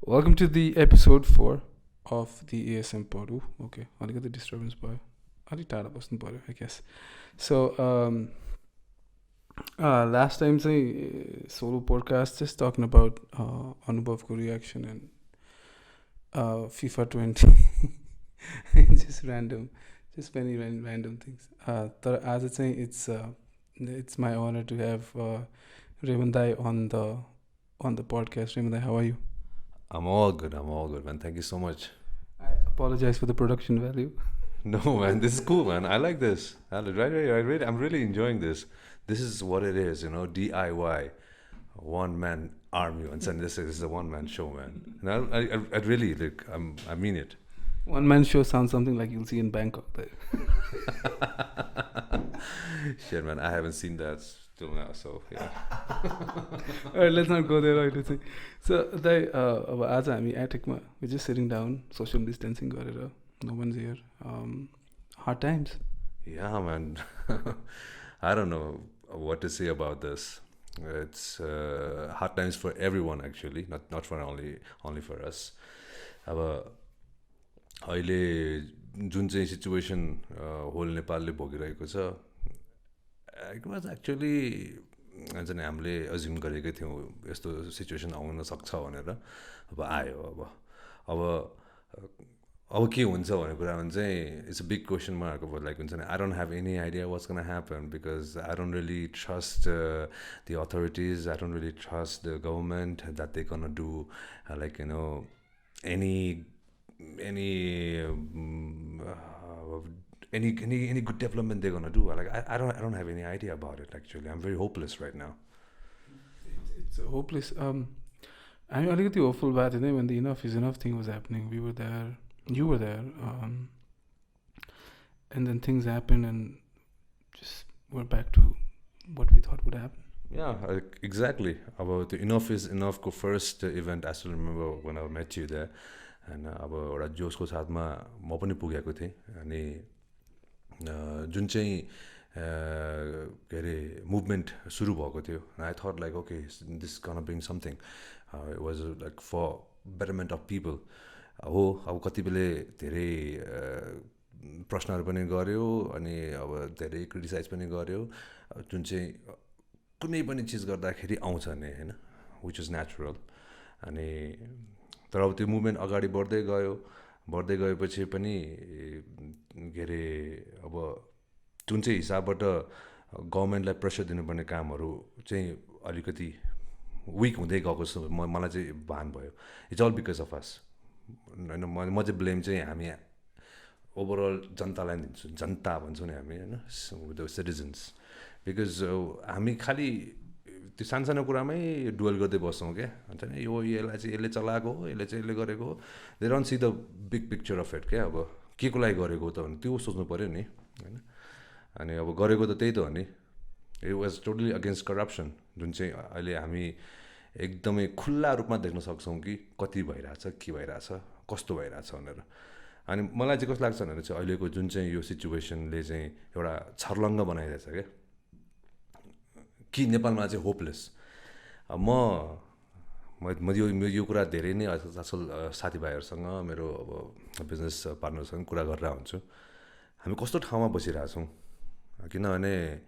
Welcome to the episode 4 of the ASMpod. Okay, अलिकति disturbance भयो. अलिक टाढा बस्नु पर्यो, I guess. So, last time solo podcast just talking about Anubhavko reaction and FIFA 20. Just random, just very random things. तर आज चाहिँ it's my honor to have Raymon Dai on the podcast. Raymon Dai, how are you? I'm all good, man. Thank you so much. I apologize for the production value. No, man, this is cool, man. I like this. I'm really enjoying this. This is what it is, DIY, one man army. And this is a one man show, man. And I really like. I mean it. One man show sounds something like you'll see in Bangkok there. Shit, man, I haven't seen that till now, so yeah. Alright, let's not go there right. So, अब आज हामी एटेकमा we're just sitting down, social distancing गरेर, no one's here. Hard times. Yeah, man. I don't know what to say about this. It's hard times for everyone, actually, not for only for us. अब अहिले जुन चाहिँ situation whole नेपालले भोगिरहेको छ, it was actually हुन्छ नि हामीले अज्युम गरेकै थियौँ यस्तो सिचुएसन आउन सक्छ भनेर. अब आयो. अब के हुन्छ भन्ने कुरामा चाहिँ it's a big question mark. अब लाइक हुन्छ नि, I don't have any idea what's gonna happen because I don't really trust the authorities. I don't really trust the government that they gonna do like any good development they're gonna do. Like I don't have any idea about it actually. I'm very hopeless right now. It's hopeless. I'm a little hopeful about it when the enough is enough thing was happening. We were there, you were there, and then things happened and just we're back to what we thought would happen. Yeah, exactly. About the Enough is Enough को first event, I still remember when I met you there. And अब एउटा जोसको साथमा म पनि पुगेको थिएँ. अनि जुन चाहिँ के अरे मुभमेन्ट सुरु भएको थियो, I thought like okay this gonna bring something. It was like for betterment of people हो. अब कति बेला धेरै प्रश्नहरू पनि गऱ्यो अनि अब धेरै क्रिटिसाइज पनि गऱ्यो, जुन चाहिँ कुनै पनि चिज गर्दाखेरि आउँछ नि होइन, विच इज नेचुरल. अनि तर अब त्यो मुभमेन्ट अगाडि बढ्दै गएपछि पनि के अरे अब जुन चाहिँ हिसाबबाट गभर्मेन्टलाई प्रेसर दिनुपर्ने कामहरू चाहिँ अलिकति विक हुँदै गएको जस्तो मलाई चाहिँ भान भयो. It's all because of us होइन. म चाहिँ ब्लेम चाहिँ हामी ओभरअल जनतालाई दिन्छु. जनता भन्छौँ नि हामी होइन, द सिटिजन्स. बिकज हामी खालि त्यो सानो कुरामै डुवेल गर्दै बस्छौँ क्या. हुन्छ नि यसलाई चाहिँ यसले चलाएको हो, यसले चाहिँ यसले गरेको हो. They don't see the big picture of it क्या. अब के को लागि गरेको हो त भने त्यो सोच्नु पऱ्यो नि होइन. अनि अब गरेको त त्यही त हो नि. It was totally against corruption, जुन चाहिँ अहिले हामी एकदमै खुल्ला रूपमा देख्न सक्छौँ कि कति भइरहेछ, के भइरहेछ, कस्तो भइरहेछ भनेर. अनि मलाई चाहिँ कस्तो लाग्छ भनेर चाहिँ अहिलेको जुन चाहिँ यो सिचुएसनले चाहिँ एउटा छर्लङ्ग बनाइरहेछ क्या कि नेपालमा चाहिँ होपलेस. म यो कुरा धेरै नै आजकल साथीभाइहरूसँग, मेरो अब बिजनेस पार्टनरसँग कुरा गरेर हुन्छु. हामी कस्तो ठाउँमा बसिरहेछौँ किनभने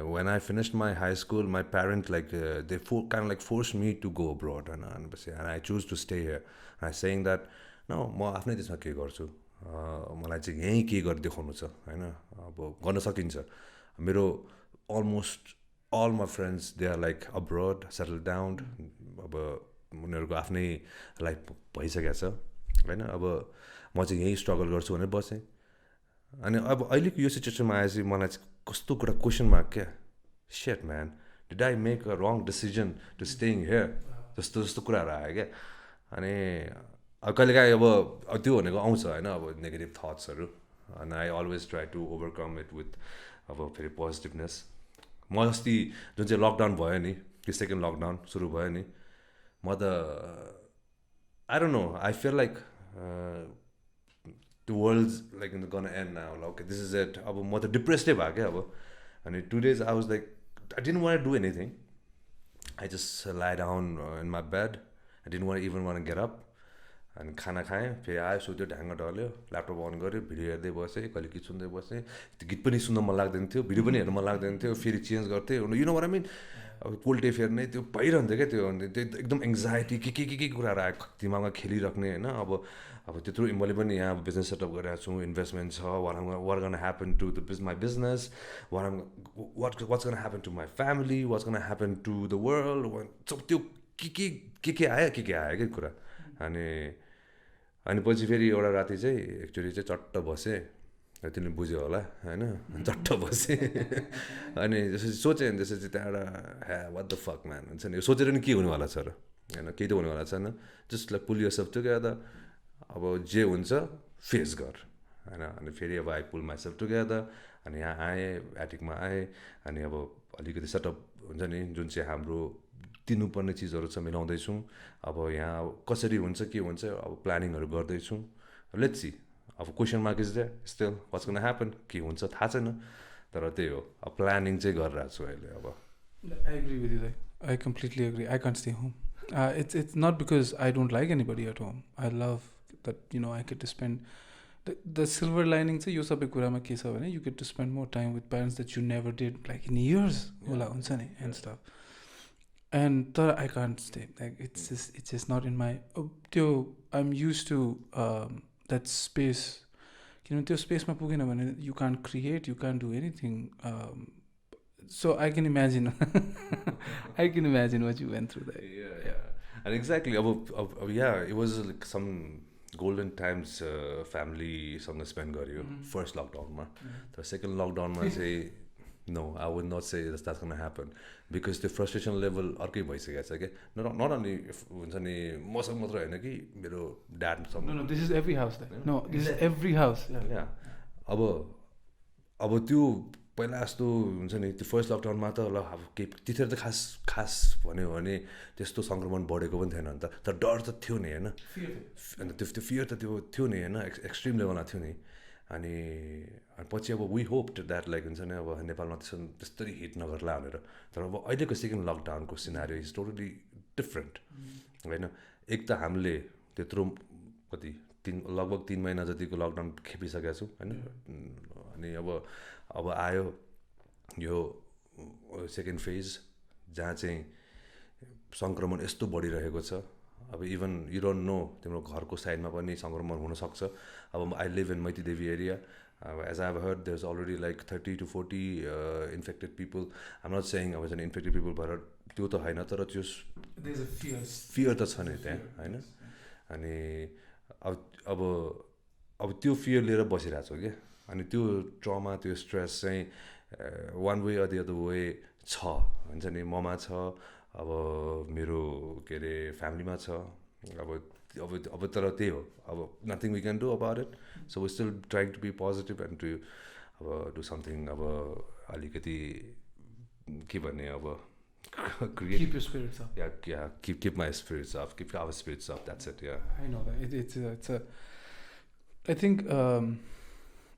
when I finished my high school, my parent like they kind of like forced me to go abroad and I choose to stay here. And I saying that no, म आफ्नै देशमा के गर्छु, मलाई चाहिँ यहीँ के गरेर देखाउनु छ होइन. अब गर्न सकिन्छ. मेरो almost all my friends, they are like abroad, settled down. अब उनीहरूको आफ्नै लाइफ भइसकेको छ होइन. अब म चाहिँ यहीँ स्ट्रगल गर्छु भनेर बसेँ. अनि अब अहिलेको यो सिचुएसनमा आएपछि मलाई चाहिँ कस्तो कुरा क्वेसन मार्क क्या. Shit man, did I make a wrong decision to staying here जस्तो कुराहरू आयो क्या. अनि कहिलेकाहीँ अब त्यो भनेको आउँछ होइन, अब नेगेटिभ थट्सहरू. अनि I always try to overcome it with अब फेरि पोजिटिभनेस. म अस्ति जुन चाहिँ लकडाउन भयो नि, त्यो सेकेन्ड लकडाउन सुरु भयो नि, म त I don't know, I feel like the world's like gonna end now. Like, okay, this is it. अब म त डिप्रेस्डै भयो क्या. अब अनि 2 days I was like, I didn't want to do anything. I just lie down in my bed I didn't want even want get up अनि खाना खाएँ फेरि आयो सुत्यो ढ्याङ्ग ढल्यो ल्यापटप अन गऱ्यो भिडियो हेर्दै बसेँ कहिले गीत सुन्दै बसेँ त्यो गीत पनि सुन्न मन लाग्दैन थियो भिडियो पनि हेर्नु मन लाग्दैन थियो फेरि चेन्ज गर्थेँ you know what I mean अब पोल्टे फेर्ने त्यो भइरहन्थ्यो क्या त्यो त्यो एकदम एङ्जाइटी के कुराहरू आयो दिमागमा खेलिराख्ने होइन अब त्यत्रो मैले पनि यहाँ बिजनेस सेटअप गरिरहेको छु इन्भेस्टमेन्ट छ what gonna happen to the my business what's gonna happen to my family what's gonna happen to the world सब त्यो के आयो क्या कुरा अनि पछि फेरि एउटा राति चाहिँ एक्चुली चाहिँ चट्ट बसेँ तिमीले बुझ्यो होला होइन चट्ट बसेँ अनि त्यसपछि सोचेँ अनि त्यसपछि त्यहाँबाट ह्या वाट द फक म्यान हुन्छ नि सोचेर नि के हुनेवाला छ र होइन केही त हुनेवाला छैन जस्ट लाइक पुल योरसेल्फ टुगेदर अब जे हुन्छ फेस गर होइन अनि फेरि अब आई पुल माइसेल्फ टुगेदर अनि यहाँ आएँ एटिकमा आएँ अनि अब अलिकति सेटअप हुन्छ नि जुन चाहिँ हाम्रो दिनुपर्ने चिजहरू छ मिलाउँदैछौँ अब यहाँ कसरी हुन्छ के हुन्छ अब प्लानिङहरू गर्दैछौँ लेट्स सी अब question mark is there still what's gonna happen के हुन्छ थाहा छैन तर त्यही हो अब प्लानिङ चाहिँ गरिरहेको छु अहिले अब I agree with you there. I completely agree. I can't stay home. It's not because I don't like anybody at home. I love that, you know, I get to spend the silver lining चाहिँ यो सबै कुरामा के छ भने you get to spend more time with parents that you never did like in years होला हुन्छ नि and stuff. And तर I can't stay. Like it's just not in my त्यो I'm used to that space. किनभने त्यो स्पेसमा पुगेन भने you can't create, you can't do anything. So I can imagine I can imagine what you went through there. Yeah. And exactly yeah, it was like some golden times family-सँग spend गर्यो first lockdown-मा तर second lockdown-मा चाहिँ no, I would not say that's gonna happen because the frustration level अर्कै भइसकेको छ क्या not only हुन्छ नि मसँग मात्र होइन कि मेरो dad No, this is every house there. No, this is every house. Yeah. अब त्यो पहिला जस्तो हुन्छ नि त्यो फर्स्ट लकडाउनमा त ल अब केही त्यतिखेर त खास भन्यो भने त्यस्तो सङ्क्रमण बढेको पनि थिएन अन्त तर डर त थियो नि होइन अन्त त्यो फियर त त्यो थियो नि होइन एक्सट्रिम लेभलमा थियो नि अनि पछि अब वी होप्ड द्याट लाइक हुन्छ नि अब नेपालमा त्यस्तरी हिट नगर्ला भनेर तर अब अहिलेको सेकेन्ड लकडाउनको सिनारियो इज टोटली डिफ्रेन्ट होइन एक त हामीले त्यत्रो कति लगभग 3 महिना जतिको लकडाउन खेपिसकेका छौँ होइन अनि अब आयो यो सेकेन्ड फेज जहाँ चाहिँ सङ्क्रमण यस्तो बढिरहेको छ अब इभन यु डोन्ट नो तिम्रो घरको साइडमा पनि सङ्क्रमण हुनसक्छ अब I live in Maitidevi area as I have heard there is already like 30 to 40 infected people I am not saying अब चाहिँ इन्फेक्टेड पिपल भएर त्यो त होइन तर त्यो फियर त छ नि त्यहाँ होइन अनि अब त्यो फियर लिएर बसिरहेको छु क्या अनि त्यो ट्रमा त्यो स्ट्रेस चाहिँ one way or the other way छ हुन्छ नि ममा छ अब मेरो के अरे फ्यामिलीमा छ अब तर त्यही हो अब nothing we can do about it so we still trying to be positive and to अब डु समथिङ अब अलिकति के भन्ने अब create keep your spirits up. Yeah, keep my spirits up, keep our spirits up, that's it. Yeah, I know that it's a I think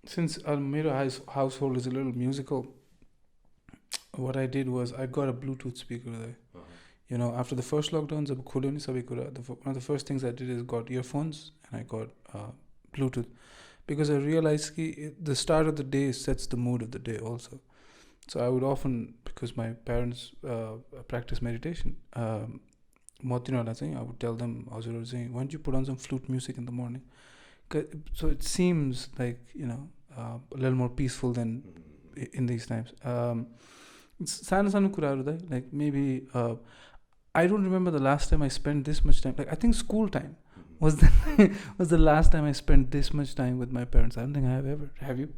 since our household is a little musical, what I did was I got a Bluetooth speaker there. You know, after the first lockdowns one of the first things I did is got earphones and I got Bluetooth because I realized the start of the day sets the mood of the day also. So I would often, because my parents practice meditation, I would tell them, why don't you put on some flute music in the morning? So it seems like, you know, a little more peaceful than in these times. Like maybe, I don't remember the last time I spent this much time. Like I think school time was the last time I spent this much time with my parents. I don't think I have ever. Have you?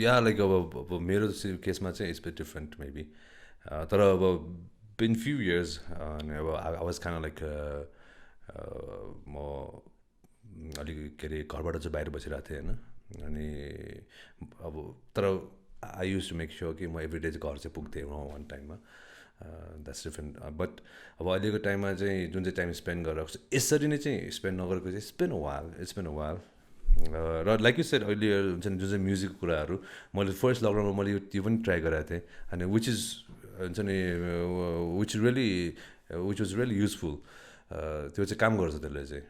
Yeah, like अब मेरो केसमा चाहिँ it's beet different maybe तर अब बिन few years अनि अब I was kind like म अलिक के अरे घरबाट चाहिँ बाहिर बसिरहेको थिएँ होइन अनि अब तर I use to make sure कि म एभ्री डे चाहिँ घर चाहिँ पुग्थेँ वान टाइममा द्याट्स डिफ्रेन्ट बट अब अहिलेको टाइममा चाहिँ जुन चाहिँ टाइम स्पेन्ड गरेर यसरी नै चाहिँ स्पेन्ड नगरेको चाहिँ इट्स बिन अ वाल र लाइक यु सेड अहिले हुन्छ नि जुन चाहिँ म्युजिकको कुराहरू मैले फर्स्ट लकडाउनमा मैले त्यो पनि ट्राई गरेको थिएँ अनि विच इज हुन्छ नि विच वाज रियली युजफुल त्यो चाहिँ काम गर्छ त्यसले चाहिँ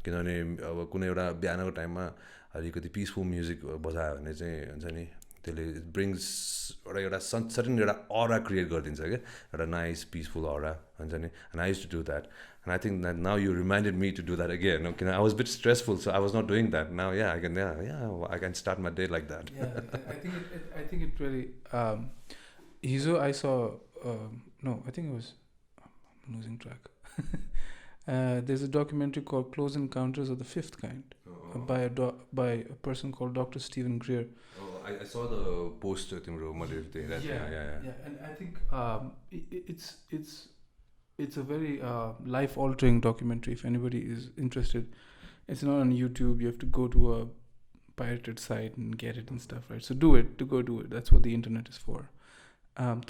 किनभने अब कुनै एउटा बिहानको टाइममा अलिकति पिसफुल म्युजिक बजायो भने चाहिँ हुन्छ नि त्यसले ब्रिङ्स एउटा सर्टेन एउटा अरा क्रिएट गरिदिन्छ क्या एउटा नाइस पिसफुल अरा हुन्छ नि and I use to do that and I think that now you reminded me to do that again किन I was bit stressful so I was not doing that now yeah I can start my day like that I think it really hizo I saw no I think it was I'm losing track there's a documentary called Close Encounters of the Fifth Kind by a person called Dr. Stephen Greer. I saw the post तिम्रो मैले yeah and I think it's a very life altering documentary if anybody is interested. It's not on YouTube, you have to go to a pirated site and get it and stuff, right? So go do it. That's what the internet is for. I'm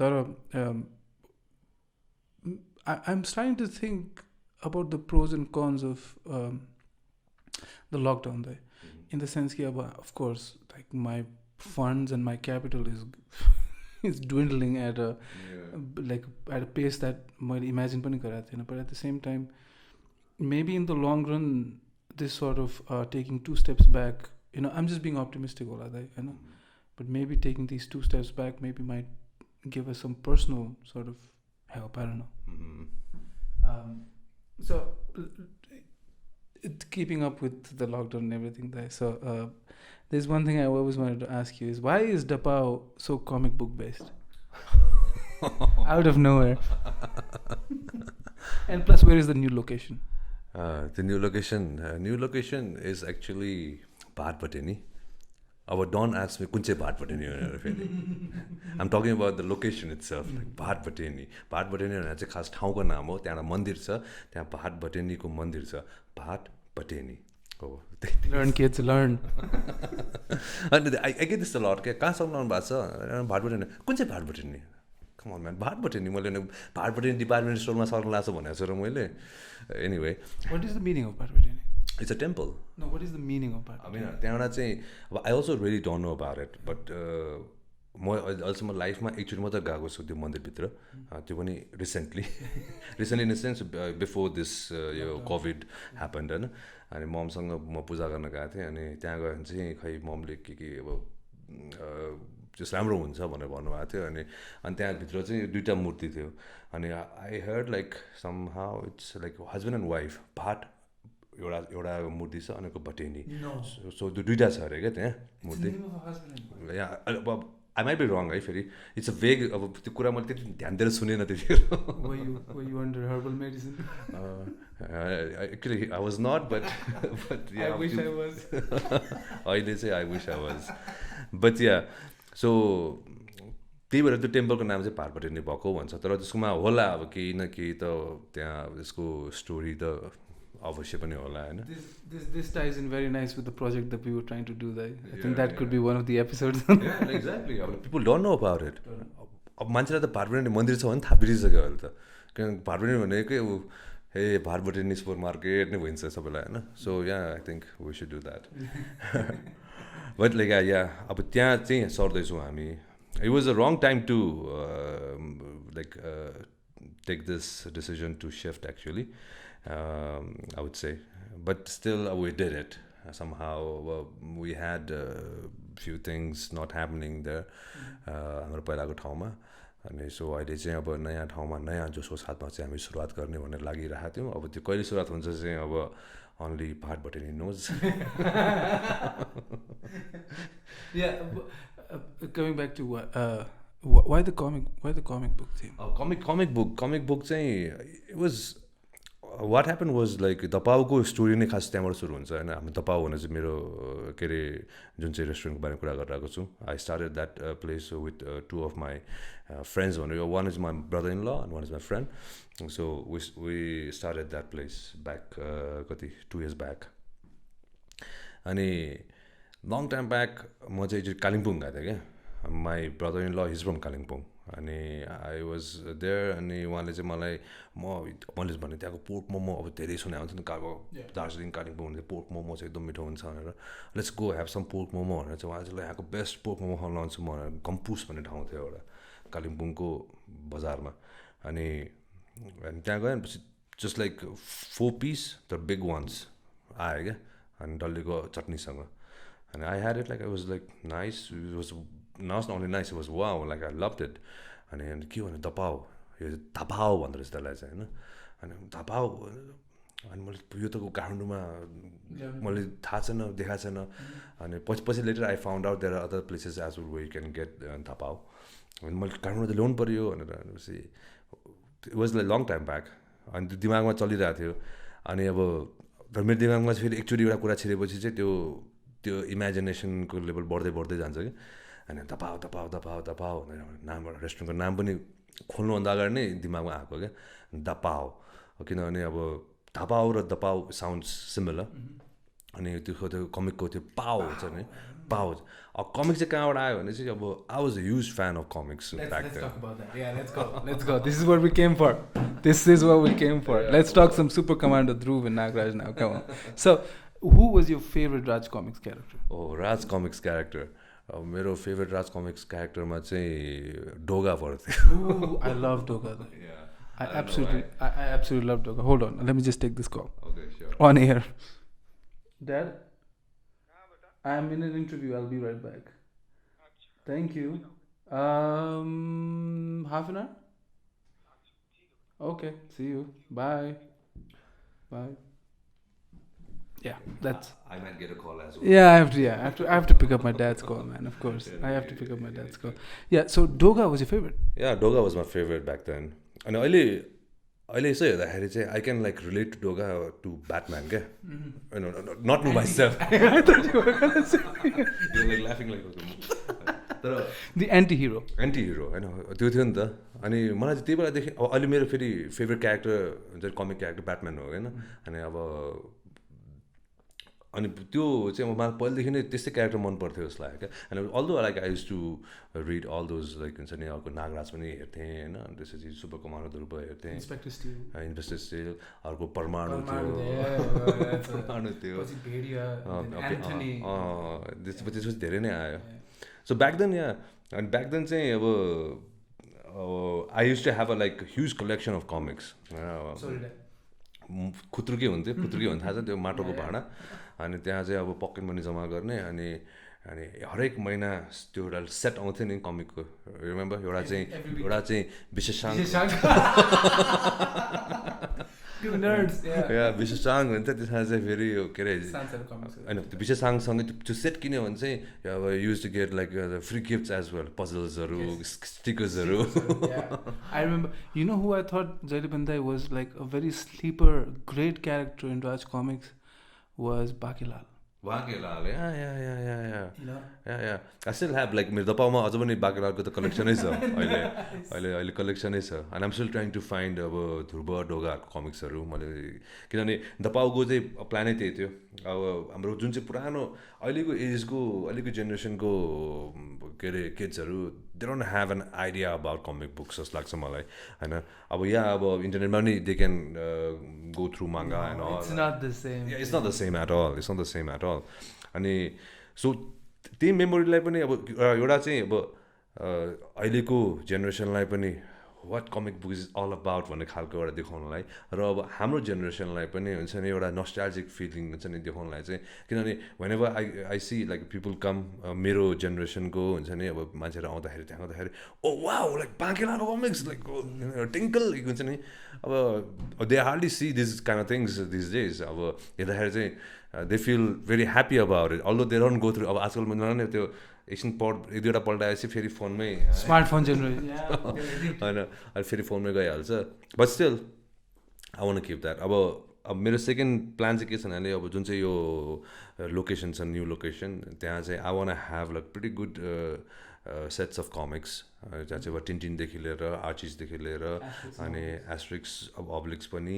starting to think about the pros and cons of the lockdown there, in the sense that of course like my funds and my capital is dwindling at a pace that might imagine pani garate haina, but at the same time maybe in the long run this sort of taking 2 steps back, I'm just being optimistic hola dai haina, but maybe taking these 2 steps back maybe might give us some personal sort of help, I don't know. So keeping up with the lockdown and everything there, so there's one thing I always wanted to ask you is why is Dapao so comic book based? Out of nowhere. And plus where is the new location? The new location is actually Bhatpateni. Our don't ask me कुन चाहिँ भाटपटेनी भनेर फेरि I'm talking about the location itself, like भाटपटेनी भनेर चाहिँ खास ठाउँको नाम हो, त्यहाँ एउटा मन्दिर छ, त्यहाँ भाटपटेनीको मन्दिर छ, भाटपटेनी हो. Learn kids, learn. अनि I get this a lot क्या कहाँ सम्झाउनु भएको छ भाटपटेनी कुन चाहिँ भाटपटेनी come on man भाटपटेनी मैले भाटपटेनी डिपार्टमेन्ट स्टोरमा सर्न लाग्छ भनेको छु र मैले anyway. What is the meaning of भाटपटेनी? It's a temple. No, what is the meaning of that? I mean, त्यहाँबाट चाहिँ I also really don't know about it, but म अहिलेसम्म लाइफमा एकचोटि मात्रै गएको छु त्यो मन्दिरभित्र, त्यो पनि recently in the sense before this यो कोभिड ह्यापन्ड होइन. अनि ममसँग म पूजा गर्न गएको थिएँ अनि त्यहाँ गयो भने चाहिँ खै ममले के अब जस राम्रो हुन्छ भनेर भन्नुभएको थियो. अनि त्यहाँभित्र चाहिँ 2टा मूर्ति थियो अनि I heard like somehow it's like husband and wife भाट एउटा मूर्ति छ अनि बटेनी, सो त्यो 2टा छ अरे क्या त्यहाँ मूर्ति. आई माइट बी रङ है फेरि इट्स अ भेग अब त्यो कुरा मैले त्यति ध्यान दिएर सुनेन त्यतिखेर. Actually I was not but अहिले चाहिँ I wish I was but yeah so त्यही भएर त्यो टेम्पलको नाम चाहिँ भाटपटेनी भएको भन्छ. तर त्यसकोमा होला अब केही न केही त त्यहाँ त्यसको स्टोरी त अवश्य पनि होला हैन. This ties in very nice with the project that we were trying to do there. I think that could be one of the episodes. Yeah, exactly. People don't know about it. अब मान्छेलाई त भाटपटेनी मन्दिर छ भने थाहा बिर्सिसक्यो अहिले त. किनकि भाटपटेनी भनेकै हे भाटपटेनी सुपर मार्केट नै भन्छ सबैलाई हैन. So yeah I think we should do that. But like yeah अब त्यहाँ चाहिँ सर्दैछौँ हामी. It was a wrong time to take this decision to shift actually. I would say, but still we did it somehow. We had a few things not happening there हाम्रो पहिलाको ठाउँमा अनि so अहिले चाहिँ अब नयाँ ठाउँमा नयाँ जोसको साथमा चाहिँ हामी सुरुवात गर्ने भनेर लागिरहेको थियौँ. अब त्यो कहिले सुरुवात हुन्छ चाहिँ अब only भाटपटेनी knows. Yeah, coming back to why the comic book theme? Comic book चाहिँ it was what happened was like दपाउको स्टोरी नै खास त्यहाँबाट सुरु हुन्छ होइन. हामी दपाउ भने चाहिँ मेरो के अरे जुन चाहिँ रेस्टुरेन्टको बारेमा कुरा गरिरहेको छु. I started that place with 2 of my friends. भनेर one is my brother-in-law and one is my friend. So we started that place back कति 2 years back. अनि long time back म चाहिँ कालिम्पोङ गएको थिएँ क्या. My brother-in-law is from Kalimpong अनि I was there. अनि उहाँले चाहिँ मलाई मैले भने त्यहाँको पोर्क मोमो अब धेरै सुने हुन्छ नि दार्जिलिङ कालिम्पोङ भने पोर्क मोमो चाहिँ एकदम मिठो हुन्छ भनेर let's go have some pork momo भनेर चाहिँ उहाँ चाहिँ यहाँको बेस्ट पोर्क मोमो खान लान्छु म भनेर गम्पुस भन्ने ठाउँ थियो एउटा कालिम्पोङको बजारमा. अनि त्यहाँ गएँ पछि just like 4 piece the big ones आयो क्या अनि डल्लेको चटनीसँग अनि I had it like I was like nice it was not only nice it was wow like I loved it अनि के भन्यो दपाउ यो धपाउ भन्दो रहेछ त्यसलाई चाहिँ होइन अनि धपाउ अनि मैले यो त काठमाडौँमा मैले थाहा छैन देखाएको छैन अनि पछि later I found out there are other places as well way you can get धपाउ अनि मैले काठमाडौँ त ल्याउनु पऱ्यो भनेर भनेपछि it was like long time back अनि त्यो दिमागमा चलिरहेको थियो अनि अब तर मेरो दिमागमा चाहिँ फेरि एकचोटि एउटा कुरा छिरेपछि चाहिँ त्यो इमेजिनेसनको लेभल बढ्दै जान्छ कि अनि धपाउ धपाउ धपाउ धपाउ भनेर नामबाट रेस्टुरेन्टको नाम पनि खोल्नुभन्दा अगाडि नै दिमागमा आएको क्या दपाउ किनभने अब धपाउ र दपाउ साउन्ड्स सिमिलर अनि त्यो कमिकको त्यो पाउ हुन्छ नि पाउ अब कमिक चाहिँ कहाँबाट आयो भने चाहिँ अब I was a huge fan of comics back there Let's go. This is what we came for. This is what we came for. Yeah, let's talk some Super Commander Dhruv and Nagraj now. Come on. So, who was your favorite Raj Comics character? Oh, Raj Comics character. मेरो favourite राज comics क्यारेक्टरमा चाहिँ डोगा पर्थ्यो. I love Doga. Yeah. I absolutely love Doga. Hold on. Let me just take this call. Okay, sure. On air. Dad? I am in an interview. I'll be right back. Thank you. Half an hour? Okay. See you. Bye. Bye. Yeah, that's. I might get a call as well. Yeah, I have to pick up my dad's call, man. Of course, I have to pick up my dad's call. Yeah, so Doga was your favorite. Yeah, Doga was my favorite back then. And अहिले यसो हेर्दाखेरि चाहिँ I can like relate to Doga to Batman, क्या? You know, not to myself. I thought you were gonna say. You're like laughing like The anti-hero. Anti-hero, होइन त्यो थियो नि त अनि मलाई चाहिँ त्यही बेलादेखि अब अहिले मेरो फेरि फेभरेट क्यारेक्टर हुन्छ कमिक क्यारेक्टर ब्याटम्यान हो होइन अनि अब अनि त्यो चाहिँ मलाई पहिलेदेखि नै त्यस्तै क्यारेक्टर मन पर्थ्यो जस्तो लाग्यो क्या अनि although like I use to read all those like हुन्छ नि अर्को नागराज पनि हेर्थेँ होइन अनि त्यसपछि सुपर कमान्डो ध्रुव हेर्थेँ इन्स्पेक्टर स्टिल अर्को परमाणु थियो त्यसपछि धेरै नै आयो सो ब्याक देन या अनि ब्याक देन चाहिँ अब I use to have a like huge collection of comics खुत्रुके हुन्थ्यो खुत्रुके भन्नु थाहा छ त्यो माटोको भाँडा अनि त्यहाँ चाहिँ अब पकेट मनी जम्मा गर्ने अनि हरेक महिना त्यो एउटा सेट आउँथ्यो नि कमिकको रिमेम्बर एउटा चाहिँ विशेषाङ्क विशेषाङ्क हुन्छ त्यसमा चाहिँ फेरि के अरे होइन त्यो विशेषाङ्कसँगै त्यो सेट किन्यो भने चाहिँ अब used to get like free gifts as well पजल्सहरू स्टिकर्सहरू I remember, you know who I thought Jaydeep Bandai was like a very sleeper, great character in Raj Comics was Bakilal. Bakilal, yeah. I still have like मेरो दपाउमा अझ पनि बाकेलालको त कलेक्सनै छ अहिले कलेक्सनै छ and I'm still trying to find अब ध्रुव डोगाहरूको कमिक्सहरू मैले किनभने दपाउको चाहिँ प्लानै त्यही थियो अब हाम्रो जुन चाहिँ पुरानो अहिलेको एजको अहिलेको जेनेरेसनको के अरे किड्सहरू they don't have an idea about comic books जस्तो लाग्छ मलाई होइन अब यहाँ अब इन्टरनेटमा पनि they can go through manga and all It's not the same. Yeah, it's not the same at all. It's not the same at all. अनि सो त्यही मेमोरीलाई पनि अब एउटा चाहिँ अब अहिलेको जेनेरेसनलाई पनि what comic book is all about भन्ने खालको एउटा देखाउनलाई र अब हाम्रो जेनेरेसनलाई पनि हुन्छ नि एउटा नस्टाल्जिक फिलिङ हुन्छ नि देखाउनलाई चाहिँ किनभने whenever I see like people come मेरो जेनेरेसनको हुन्छ नि अब मान्छेहरू आउँदाखेरि त्यहाँ आउँदाखेरि ओ वाउ लाइक बाँकेलाको कमिक्स लाइक टिङ्कल हुन्छ नि अब they hardly see this kind of things this days अब हेर्दाखेरि चाहिँ they feel very happy about it although they don't go through अब आजकल नि त्यो एकछिन एक दुईवटा पल्टाएपछि फेरि फोनमै स्मार्टफोन जेनेरेसन होइन अहिले फेरि फोनमै गइहाल्छ but still I want keep that अब मेरो सेकेन्ड प्लान चाहिँ के छ भने अब जुन चाहिँ यो लोकेसन छ न्यू लोकेसन त्यहाँ चाहिँ I want have like pretty good sets of comics जहाँ चाहिँ अब टिनटिनदेखि लिएर आर्चिसदेखि लिएर अनि एस्ट्रिक्स अब अब्लिक्स पनि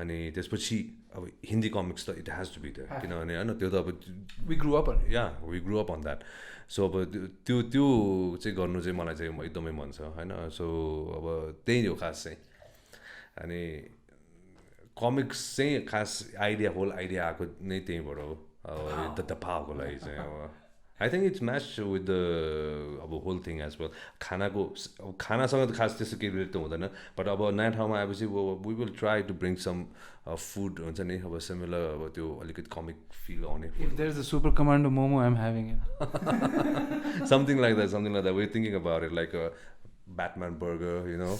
अनि त्यसपछि अब हिन्दी कमिक्स त it has to be that किनभने होइन त्यो त अब we grew up on that so अब त्यो चाहिँ गर्नु चाहिँ मलाई चाहिँ एकदमै मन छ होइन सो अब त्यही हो खास चाहिँ अनि कमिक्स चाहिँ खास होल आइडिया आएको नै त्यहीँबाट हो अब द पावरको लागि चाहिँ अब I think it's matched with the whole thing as well. खानासँग त खास त्यस्तो केही रिलेट त हुँदैन, बट अब नयाँ ठाउँमा आएपछि we will try to bring some food हुन्छ नि, अब सिमिलर अब त्यो अलिकति कमिक फिल आउने. If there's a Super Commando momo, I'm having it. something like that. We're thinking about it, like a Batman burger, you know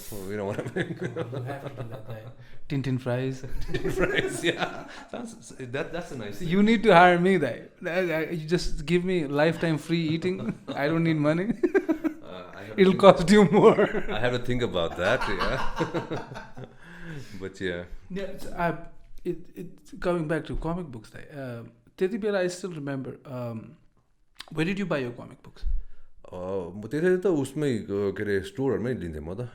what I mean. You have to do that. Tintin fries. Tintin fries, yeah. That's a nice thing. You need to hire me, you just give me lifetime free eating. I don't need money. It'll cost you more. I have to think about that, yeah. But yeah. It's coming back to comic books. त्यति बेला I still remember. Where did you buy your comic books? म त्यति त उसमै के अरे स्टोरहरूमै लिन्थेँ म त.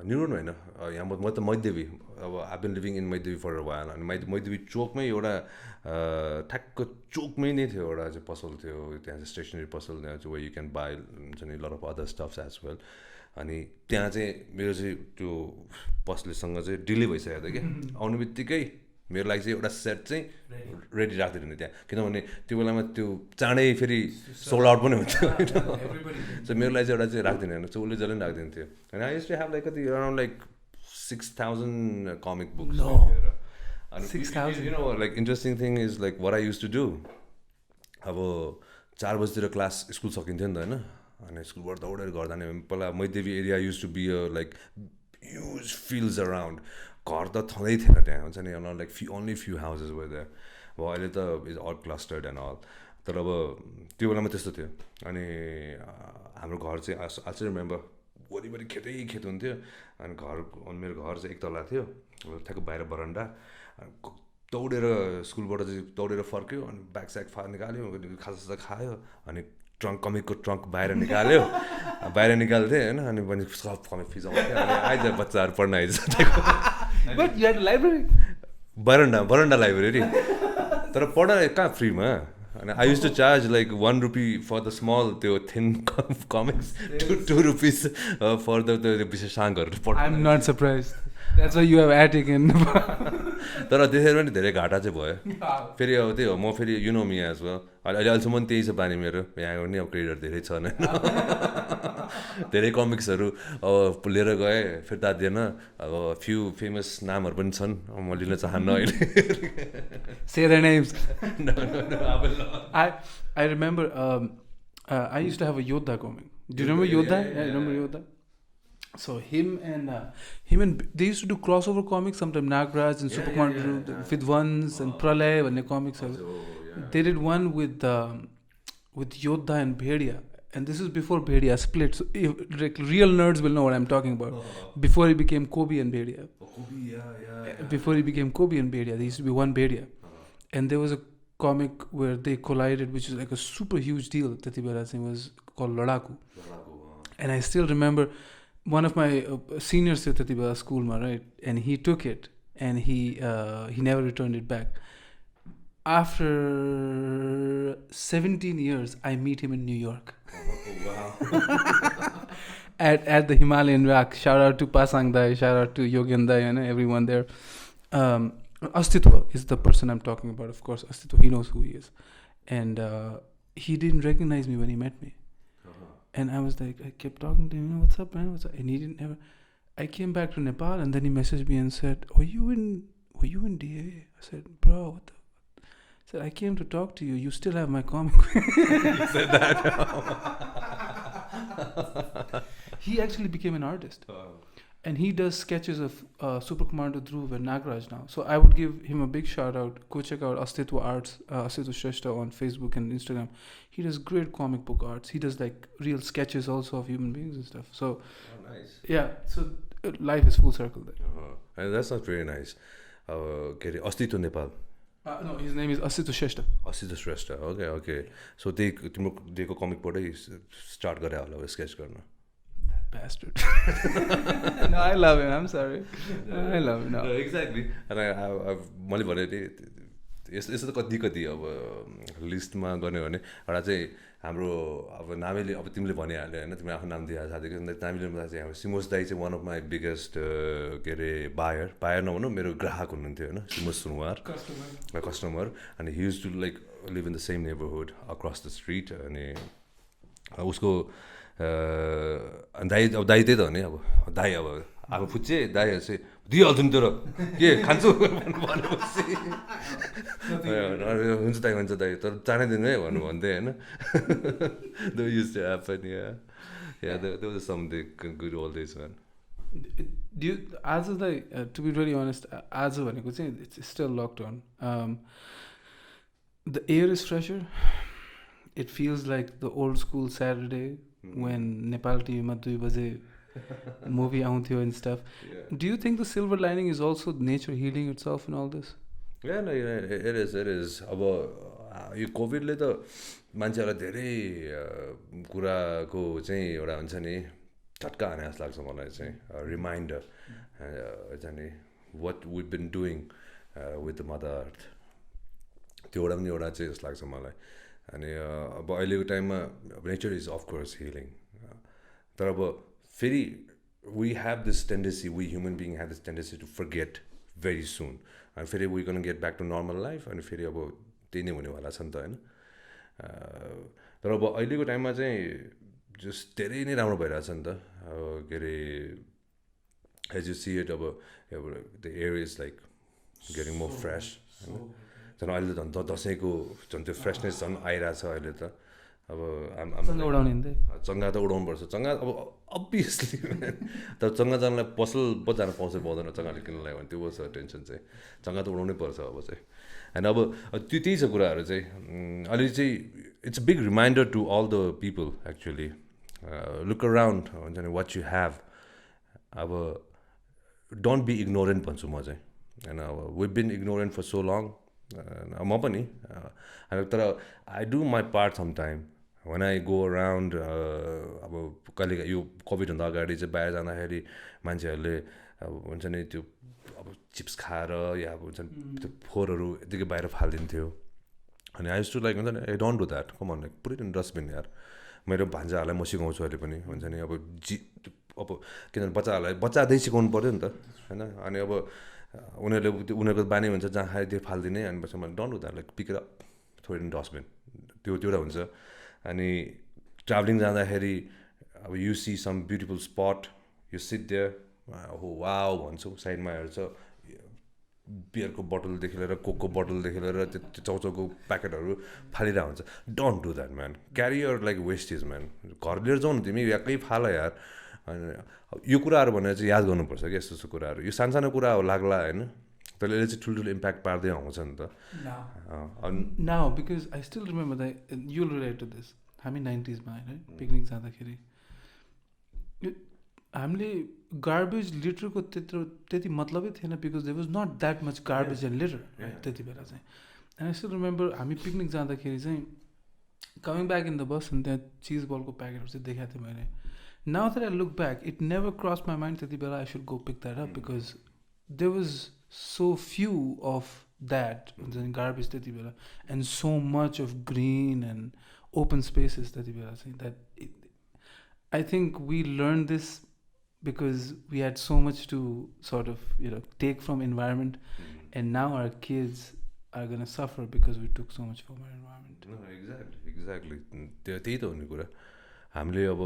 न्युरोन होइन, यहाँ म त मैदेवी. अब I been living in Maidevi for a while. अनि मैदेवी चोकमै एउटा ठ्याक्क चोकमै नै थियो एउटा चाहिँ पसल थियो, त्यहाँ चाहिँ स्टेसनरी पसल त्यहाँ चाहिँ वे यु क्यान बाई हुन्छ नि lot of other stuffs as well. अनि त्यहाँ चाहिँ मेरो चाहिँ त्यो पसलेसँग चाहिँ डिले भइसकेको थियो क्या. आउने बित्तिकै मेरो लागि चाहिँ एउटा सेट चाहिँ रेडी राखिदिनु त्यहाँ, किनभने त्यो बेलामा त्यो चाँडै फेरि सोल्ड आउट पनि हुन्थ्यो होइन. सो मेरो लागि चाहिँ एउटा चाहिँ राखिदिनु होइन, उसले जसले पनि राखिदिन्थ्यो. अनि I used to have like कति around like 6,000 comic books. And 6,000. You know, like interesting thing is like what I used to do. अब 4 बजीतिर क्लास स्कुल सकिन्थ्यो नि त होइन. अनि स्कुलबाट दौडेर घर जाने पहिला Maidevi area used to be like huge fields around. घर त छँदै थिएन त्यहाँ हुन्छ नि, around like only few houses were there. अब अहिले त is all clustered and all. तर अब त्यो बेलामा त्यस्तो थियो. अनि हाम्रो घर चाहिँ आई स्टिल रिमेम्बर वरिपरि खेत हुन्थ्यो. अनि मेरो घर चाहिँ एक तला थियो, ठ्याक्क बाहिर बरन्डा. दौडेर स्कुलबाट चाहिँ दौडेर फर्क्यो, अनि ब्याग स्याग निकाल्यो, खाजा खायो, अनि कमिकको ट्रङ्क बाहिर निकाल्यो. बाहिर निकाल्थेँ होइन, अनि पनि सब कमिक फिजाउँथ्यो. अनि आइज बच्चाहरू पढ्न आइज. But you had a library? बरन्डा लाइब्रेरी. तर पढ्न कहाँ फ्रीमा. And I used to charge like 1 rupee for the small, the thin comics, 2 rupees for the Bishashangar. I'm not surprised. That's why you have attic in. तर त्यसरी पनि धेरै घाटा चाहिँ भयो. फेरि अब त्यही हो, म फेरि you know me as well. अहिले अहिलेसम्म त्यही छ बानी मेरो. यहाँ पनि अब क्रेडिट धेरै छ होइन. धेरै कमिक्सहरू अब लिएर गएँ, फेरि तातिएन. अब फ्यु फेमस नामहरू पनि छन्, म लिन चाहन्न अहिले. Say their names. No, I will not. I remember I used to have a Yodha comic. Do you remember Yodha? Yeah, remember Yodha? So him and they used to do crossover comics sometimes. Nagraj and Super Commando with ones and Pralay and the comics. They did one with Yodha and Bhedia, and this is before Bhedia split. So like real nerds will know what I'm talking about. Before he became Kobe and Bhedia. Before he became Kobe and Bhedia, there used to be one Bhedia, and there was a comic where they collided, which is like a super huge deal. Tatibara Singh was called Ladaku. And I still remember one of my seniors at Tatibara school, right? And he took it, and he never returned it back. After 17 years, I meet him in New York. Wow. at the Himalayan Rock. Shout out to Pasang Dai, shout out to Yogen Dai, and everyone there. Astitwa is the person I'm talking about, of course. Astitwa, he knows who he is. And he didn't recognize me when he met me. And I was like, I kept talking to him, what's up, man? What's up? And he didn't ever. I came back to Nepal, and then he messaged me and said, were you in DA? I said, bro, what the? I said, I came to talk to you. You still have my comic. You said that. He actually became an artist. And he does sketches of Super Commando Dhruv and Nagraj now. So I would give him a big shout out. Go check out Astitwa Arts, Astitwa Shrestha on Facebook and Instagram. He does great comic book arts. He does like real sketches also of human beings and stuff. So, nice. Yeah, so life is full circle there. And that's not very nice. Astitwa Nepal. No, his name is Astitwa Shrestha. Astitwa Shrestha. Okay. So दिएको कमिकबाटै start गरे होला sketch गर्न. Bastard. No, I love him. I'm sorry. I love him. No. Exactly. And मैले भने यस्तो त कति अब लिस्टमा गर्ने भने एउटा चाहिँ हाम्रो अब नामीले अब तिमीले भनिहाल्यो होइन तिमीले आफ्नो नाम दिइहाल्छ साथीको नामीले भन्दा चाहिँ हाम्रो सिमोस दाई चाहिँ वान अफ माई बिगेस्ट के अरे बायर नभनौँ मेरो ग्राहक हुनुहुन्थ्यो होइन सिमोस सुनवार कस्टमर अनि he use to like live in the same neighbourhood across the street अनि उसको दाई अब दाई त्यही त हो नि अब दाई अब आफू फुच्चे दाईहरू चाहिँ दिइहाल्छु नि तर के खान्छु भनेपछि हुन्छ दाई तर चाँडै दिनु है भन्दै होइन the use to happen yeah that was something good old days man आजलाई टु बी भेरी अनेस्ट आज भनेको चाहिँ it's still lockdown the air is fresher it feels like the old school Saturday when Nepal TV ma 2 baje movie आउँथ्यो and stuff. Do you think the silver lining is also nature healing itself in all this? Yeah, no, it is. अब यो कोभिडले त मान्छेहरूलाई धेरै कुराको चाहिँ एउटा हुन्छ नि झट्का हाने जस्तो लाग्छ मलाई चाहिँ रिमाइन्डर हुन्छ नि what we been doing with the mother earth त्यो एउटा पनि एउटा चाहिँ जस्तो लाग्छ मलाई अनि अब अहिलेको टाइममा नेचर इज अफकोर्स हिलिङ तर अब फेरि we have this tendency we human being have this tendency to forget very soon अनि फेरि we can get back to normal life अनि फेरि अब त्यही नै हुनेवाला छ नि त होइन तर अब अहिलेको टाइममा चाहिँ जस्ट धेरै नै राम्रो भइरहेछ नि त अब के अरे एज यु सी इट अब the air is like getting more fresh होइन झन् अहिले त झन् दसैँको झन् त्यो फ्रेसनेस झन् आइरहेछ अहिले त अब चङ्गा त उडाउनुपर्छ चङ्गा अब अभियसली तर चङ्गा जानलाई पसल पो जान पाउँछ पाउँदैन चङ्गाले किन्नलाई भने त्यो छ टेन्सन चाहिँ चङ्गा त उडाउनै पर्छ अब चाहिँ होइन अब त्यो त्यही छ कुराहरू चाहिँ अहिले चाहिँ it's a big reminder to all the people actually look around हुन्छ नि वाट यु ह्याभ अब डोन्ट बी इग्नोरेन्ट भन्छु म चाहिँ होइन अब we been ignorant for so long म पनि तर I do my part some time when I go around अब कहिले यो कोभिडभन्दा अगाडि चाहिँ बाहिर जाँदाखेरि मान्छेहरूले अब हुन्छ नि त्यो अब चिप्स खाएर या अब हुन्छ नि त्यो फोहोरहरू यतिकै बाहिर फालिदिन्थ्यो अनि आई युज टु लाइक हुन्छ नि I don't do that come on like पुरै डस्टबिन यार मेरो भान्जाहरूलाई म सिकाउँछु अहिले पनि हुन्छ नि अब अब किनभने बच्चाहरूलाई सिकाउनु पऱ्यो नि त होइन अनि अब उनीहरूको बानी हुन्छ जहाँ खायो त्यो फालिदिने अनि पछि मैले don't do that like pick it up throw in dustbin त्यो एउटा हुन्छ अनि ट्राभलिङ जाँदाखेरि अब you see some beautiful spot you sit there हो वाउ भन्छु साइडमा हेर्छ बियरको बोतलदेखि लिएर कोकको बोतलदेखि लिएर त्यो चाउचाउको प्याकेटहरू फालिरहेको हुन्छ don't do that man carry your like wastage man घर लिएर जाउँ न तिमी याकै फाल यार अनि यो कुराहरू भनेर चाहिँ याद गर्नुपर्छ कि यस्तो कुराहरू यो सानो कुरा हो लाग्ला होइन तर यसले चाहिँ ठुल्ठुलो इम्प्याक्ट पार्दै आउँछ नि त now because I still remember that you relate to this हामी 90s मा होइन पिकनिक जाँदाखेरि हामीले गार्बेज लिटरको त्यति मतलबै थिएन because there was not that much garbage and litter त्यति बेला चाहिँ एन्ड आई स्टिल रिमेम्बर हामी पिकनिक जाँदाखेरि चाहिँ coming back in the bus अनि त्यहाँ चिज बलको प्याकेटहरू चाहिँ देखाएको थिएँ मैले now that I look back it never cross my mind त्यति बेला I should go pick that up because there was so few of that garbage त्यति बेला and so much of green and open spaces त्यति बेला चाहिँ that I think we learned this because we had so much to sort of take from environment and now our kids are going to suffer because we took so much from our environment. No, exactly त्यही त हो नि कुरा हामीले अब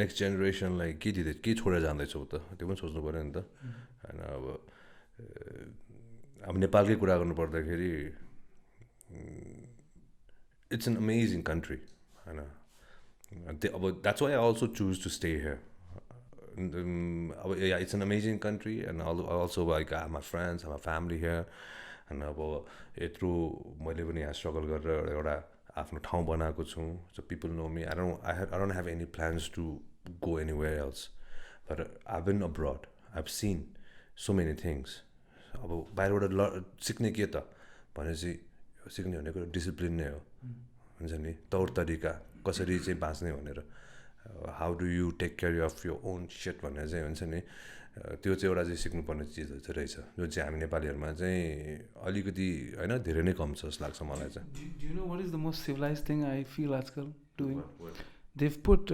next जेनेरेसनलाई के छोडेर जाँदैछौँ त त्यो पनि सोच्नु पऱ्यो नि त होइन अब नेपालकै कुरा गर्नु पर्दाखेरि इट्स एन अमेजिङ कन्ट्री होइन अब that's why I also choose to stay here अब it's an amazing country and also like I my friends my family here होइन अब यत्रो मैले पनि यहाँ स्ट्रगल गरेर एउटा आफ्नो ठाउँ बनाएको छु so people know me I don't have any plans to go anywhere else but I been abroad I have seen so many things अब बाहिरबाट सिक्ने के त भनेपछि सिक्ने भनेको डिसिप्लिन नै हो हुन्छ नि तौर तरिका कसरी चाहिँ बाँच्ने भनेर how do you take care of your own सेट भनेर चाहिँ हुन्छ नि त्यो चाहिँ एउटा चाहिँ सिक्नुपर्ने चिजहरू चाहिँ रहेछ जो चाहिँ हामी नेपालीहरूमा चाहिँ अलिकति होइन धेरै नै कम छ जस्तो लाग्छ मलाई चाहिँ. Do you know what is the most civilized thing I feel आजकल doing? They've put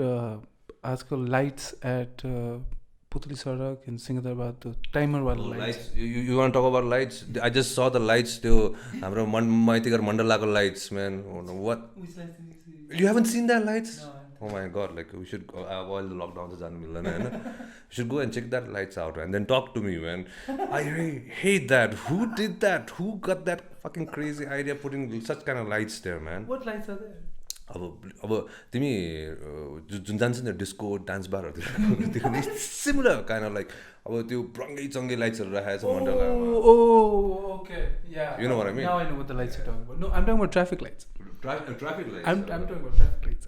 आजकल lights at Putli Sarak in Singhdarbad, the timer wala lights. You want to talk about lights? I just saw the lights त्यो हाम्रो Maitighar मण्डलाको lights, man. What? Which lights did you see? You haven't seen that lights? No. Oh my god, like we should while the lockdown is जानु मिल्दैन हैन. We should go and check that lights out and then talk to me, man. I really hate that. Who did that? Who got that fucking crazy idea putting such kind of lights there, man? What lights are there? अब तिमी जुन जान्छ नि disco dance बारहरू त्यो similar kind of like अब त्यो रङ्गै चङ्गे लाइट्सहरू राखेको छ मण्डलामा. Oh, okay, yeah. You know what I mean? Now I know what the lights you're talking about. No, I'm talking about traffic lights. Traffic lights. I'm talking about traffic lights.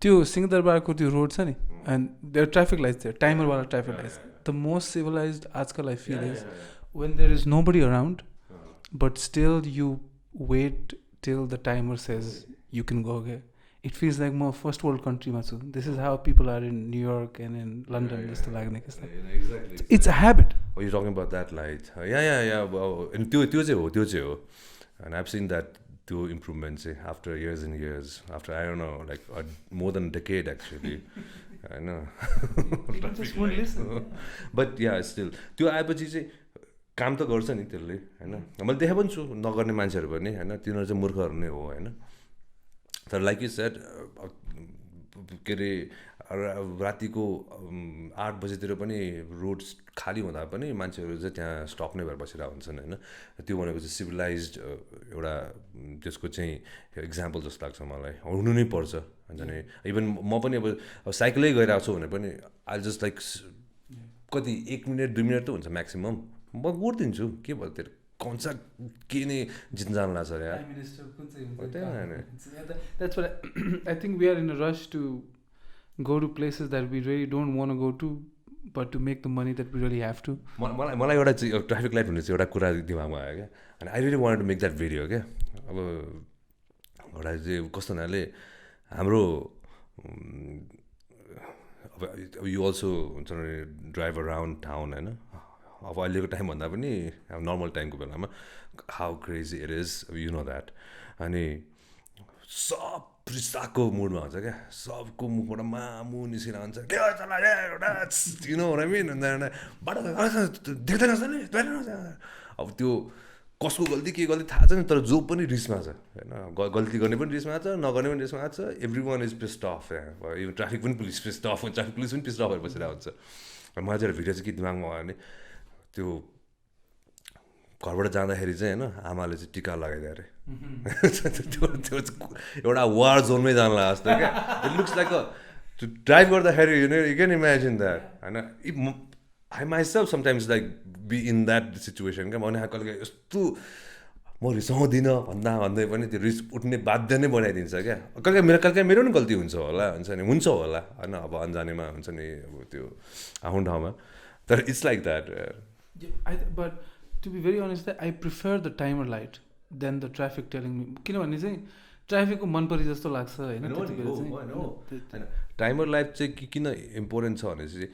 त्यो सिंहदरबारको त्यो road छ नि and there are traffic lights there, timer wala traffic lights. The most civilized आजकल I feel is when there is nobody around, but still you wait till the timer says you can go again. It feels like more first world country मा छु. This is how people are in New York and in London जस्तो लाग्ने के Exactly. It's a habit. Oh, you're talking about that light. Yeah. Well, and त्यो चाहिँ हो. And I've seen that two improvements after years and years. After I don't know, like more than a decade actually. I know. People just won't listen. But yeah, still त्यो आएपछि चाहिँ काम त गर्छ नि त्यसले हैन. मैले देखे पनि छु नगर्ने मान्छेहरू पनि हैन. तिनीहरू चाहिँ मूर्खहरू नै हो हैन. तर लाइक यु सेड के अरे रातिको 8 बजेतिर पनि रोड्स खाली हुँदा पनि मान्छेहरू चाहिँ त्यहाँ स्टप नै भएर बसिरहेको हुन्छन् होइन. त्यो भनेको चाहिँ सिभिलाइज्ड एउटा त्यसको चाहिँ इक्जाम्पल जस्तो लाग्छ मलाई. हुनु नै पर्छ हुन्छ नि. इभन म पनि अब साइकलै गइरहेको छु भने पनि आई जस्ट लाइक कति 1 मिनट 2 मिनट त हुन्छ म्याक्सिमम् म गरिदिन्छु. के भयो त्यो कौन सा के नै जित्न जानु लाग्छ यार. That's what I think we are in a rush to go to places that we really don't want to go to, but to make the money that we really have to. मलाई एउटा चाहिँ traffic light भन्ने चाहिँ एउटा कुरा दिमागमा आयो क्या. अनि I really want to make that video क्या. अब एउटा चाहिँ कस्तो हुनाले हाम्रो अब यु अल्सो हुन्छ नि ड्राइभ अराउन्ड टाउन होइन. अब अहिलेको टाइम भन्दा पनि अब नर्मल टाइमको बेलामा how crazy it is you know that. अनि सब रिसाको मुडमा हुन्छ क्या. सबको मुखबाट मामु निस्किएर हुन्छ के चला यु नो आई मिन. बाटो देख्दैनस् नि. अब त्यो कसको गल्ती के गल्ती थाहा छैन तर जो पनि रिसमा छ होइन. गल्ती गर्ने पनि रिसमा छ नगर्ने पनि रिसमा छ. Every one is pissed of. Even traffic पनि पुलिस पिस्ड अफ हुन्छ. ट्राफिक पुलिस पनि पिस्ड अफ भएर बसिरहेको हुन्छ. मलाई चाहिँ भिडियो चाहिँ के दिमागमा आयो भने त्यो घरबाट जाँदाखेरि चाहिँ होइन आमाले चाहिँ टिका लगाइदियो अरे. त्यो एउटा वार जोनमै जानु लाग्यो जस्तो क्या. इट लुक्स लाइक ड्राइभ गर्दाखेरि यु क्यान इमेजिन द्याट होइन. If I myself sometimes like be in that situation क्या. भने कहिले यस्तो म रिसाउँदिनँ भन्दै पनि त्यो रिस उठ्ने बाध्य नै बनाइदिन्छ क्या. कहिले मेरो पनि गल्ती हुन्छ होला हुन्छ होला होइन. अब अन्जानेमा हुन्छ नि अब त्यो आफ्नो ठाउँमा. तर it's like that. But to be very honest, I prefer the timer light than the traffic telling me. किनभने चाहिँ ट्राफिकको मन परि जस्तो लाग्छ होइन. टाइमर लाइट चाहिँ किन इम्पोर्टेन्ट छ भने चाहिँ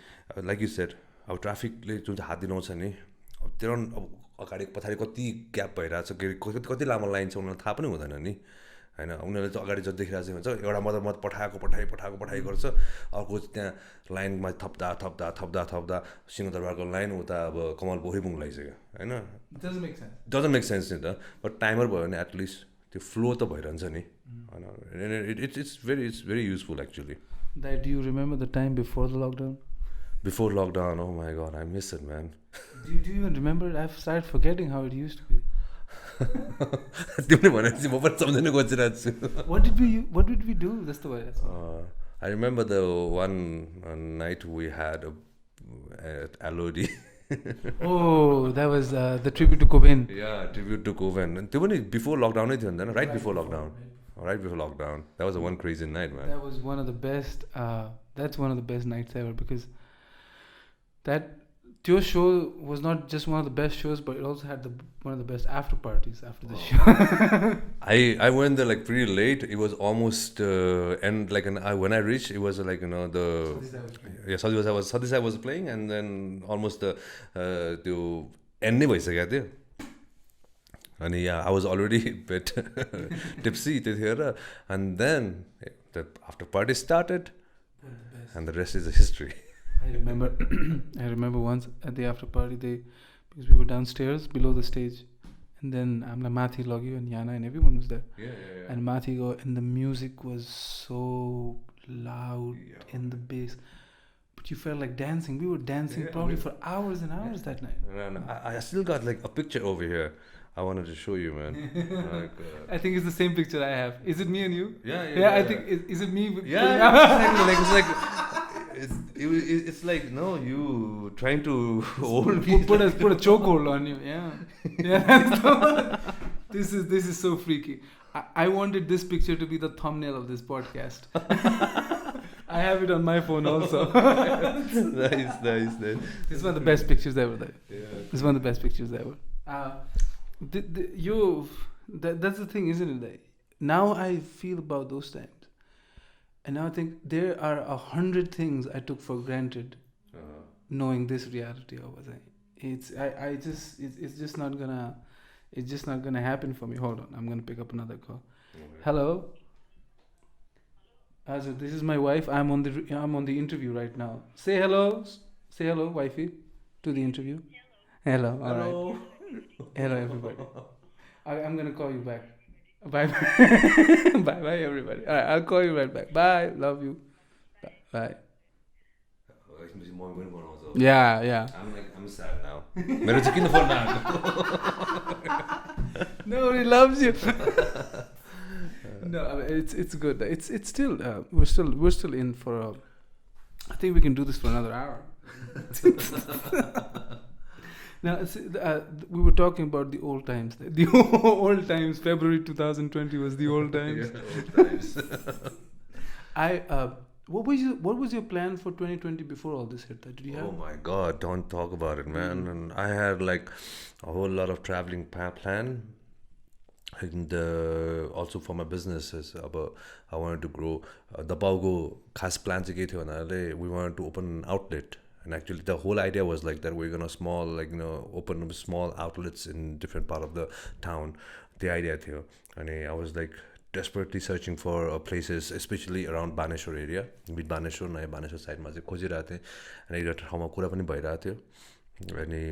लाइक यु सेड अब ट्राफिकले जुन चाहिँ हात दिलाउँछ नि अब त्यो अब अगाडि पछाडि कति ग्याप भइरहेको छ कति लामो लाइन छ उनीहरूलाई थाहा पनि हुँदैन नि होइन. उनीहरूले चाहिँ अगाडि जति देखिरहेको चाहिँ हुन्छ एउटा मत पठाइ गर्छ. अर्को त्यहाँ लाइनमा थप्दा सिंहदरबारको लाइन उता अब कमल पोखरी पुग्नु लागिसक्यो होइन. डजन्ट मेक सेन्स नि त. बट टाइमर भयो भने एटलिस्ट त्यो फ्लो त भइरहन्छ नि होइन. It's very useful actually. Do you remember the time before the lockdown? Before lockdown, oh my god, I miss it, man. Do you even remember it? I've started forgetting how it used to be. तिमीले भनेपछि म पनि सम्झनु खोजिरहेको छु. What did we do? That's the way. I remember the one night we had at Alodi. Oh, that was the tribute to Cobain. Yeah, tribute to Cobain. And त्यो पनि before lockdown नै थियो नि त. Right before lockdown. Right before lockdown. That was a one crazy night, man. That was one of the best. That's one of the best nights ever because that Your show was not just one of the best shows, but it also had one of the best after parties after the show. I went there like pretty late. It was almost and like when I reached, it was like the Sadisai was playing, and then almost the end भइसकेको थियो. अनि yeah, I was already a bit tipsy त्यतिखेर, and then the after party started, and the rest is history. I remember once at the after party, because we were downstairs below the stage, and then I'm like Mathi Logio and Yana and everyone was there. Yeah. And Mathi and the music was so loud in the bass, but you felt like dancing. We were dancing probably for hours and hours that night. And I still got like a picture over here. I wanted to show you, man. Like, I think it's the same picture I have. Is it me and you? Yeah. I think is it me? It's like no, you trying to hold me. Put a chokehold on you. Yeah. This is so freaky. I wanted this picture to be the thumbnail of this podcast. I have it on my phone also. Nice. This is one of the best pictures ever. Yeah. This is one of the best pictures ever. That's the thing, isn't it? Now I feel about those times, and now I think there are 100 things I took for granted, knowing this reality of it. It's just not gonna happen for me. Hold on, I'm gonna pick up another call. Okay. Hello. Azur, this is my wife. I'm on the interview right now. Say hello, wifey, to the interview. Hello. All right. Hello, everybody. I'm gonna call you back. Bye. Bye, everybody. All right, I'll call you right back. Bye. Love you. Bye. Yeah. I'm sad now. मेरो चाहिँ किन phone नआएको? Nobody loves you. No, I mean, it's good. It's still we're still in for. I think we can do this for another hour. Now, we were talking about the old times. The old times. February 2020 was the old times. Yeah, old times. What was your plan for 2020 before all this hit? Did you have? Oh my God! Don't talk about it, man. And I had like a whole lot of traveling plan, and also for my businesses. I wanted to grow. The Paugo khas plan चाहिँ के थियो भन्नाले we wanted to open an outlet. And actually, the whole idea was like that we're gonna open small outlets in different part of the town. The idea थियो. And I was like desperately searching for places, especially around Baneshwar area. With Baneshwar, नयाँ Baneshwar side मा चाहिँ खोजिरहेको थिएँ. अनि एउटा ठाउँमा कुरा पनि भइरहेको थियो. अनि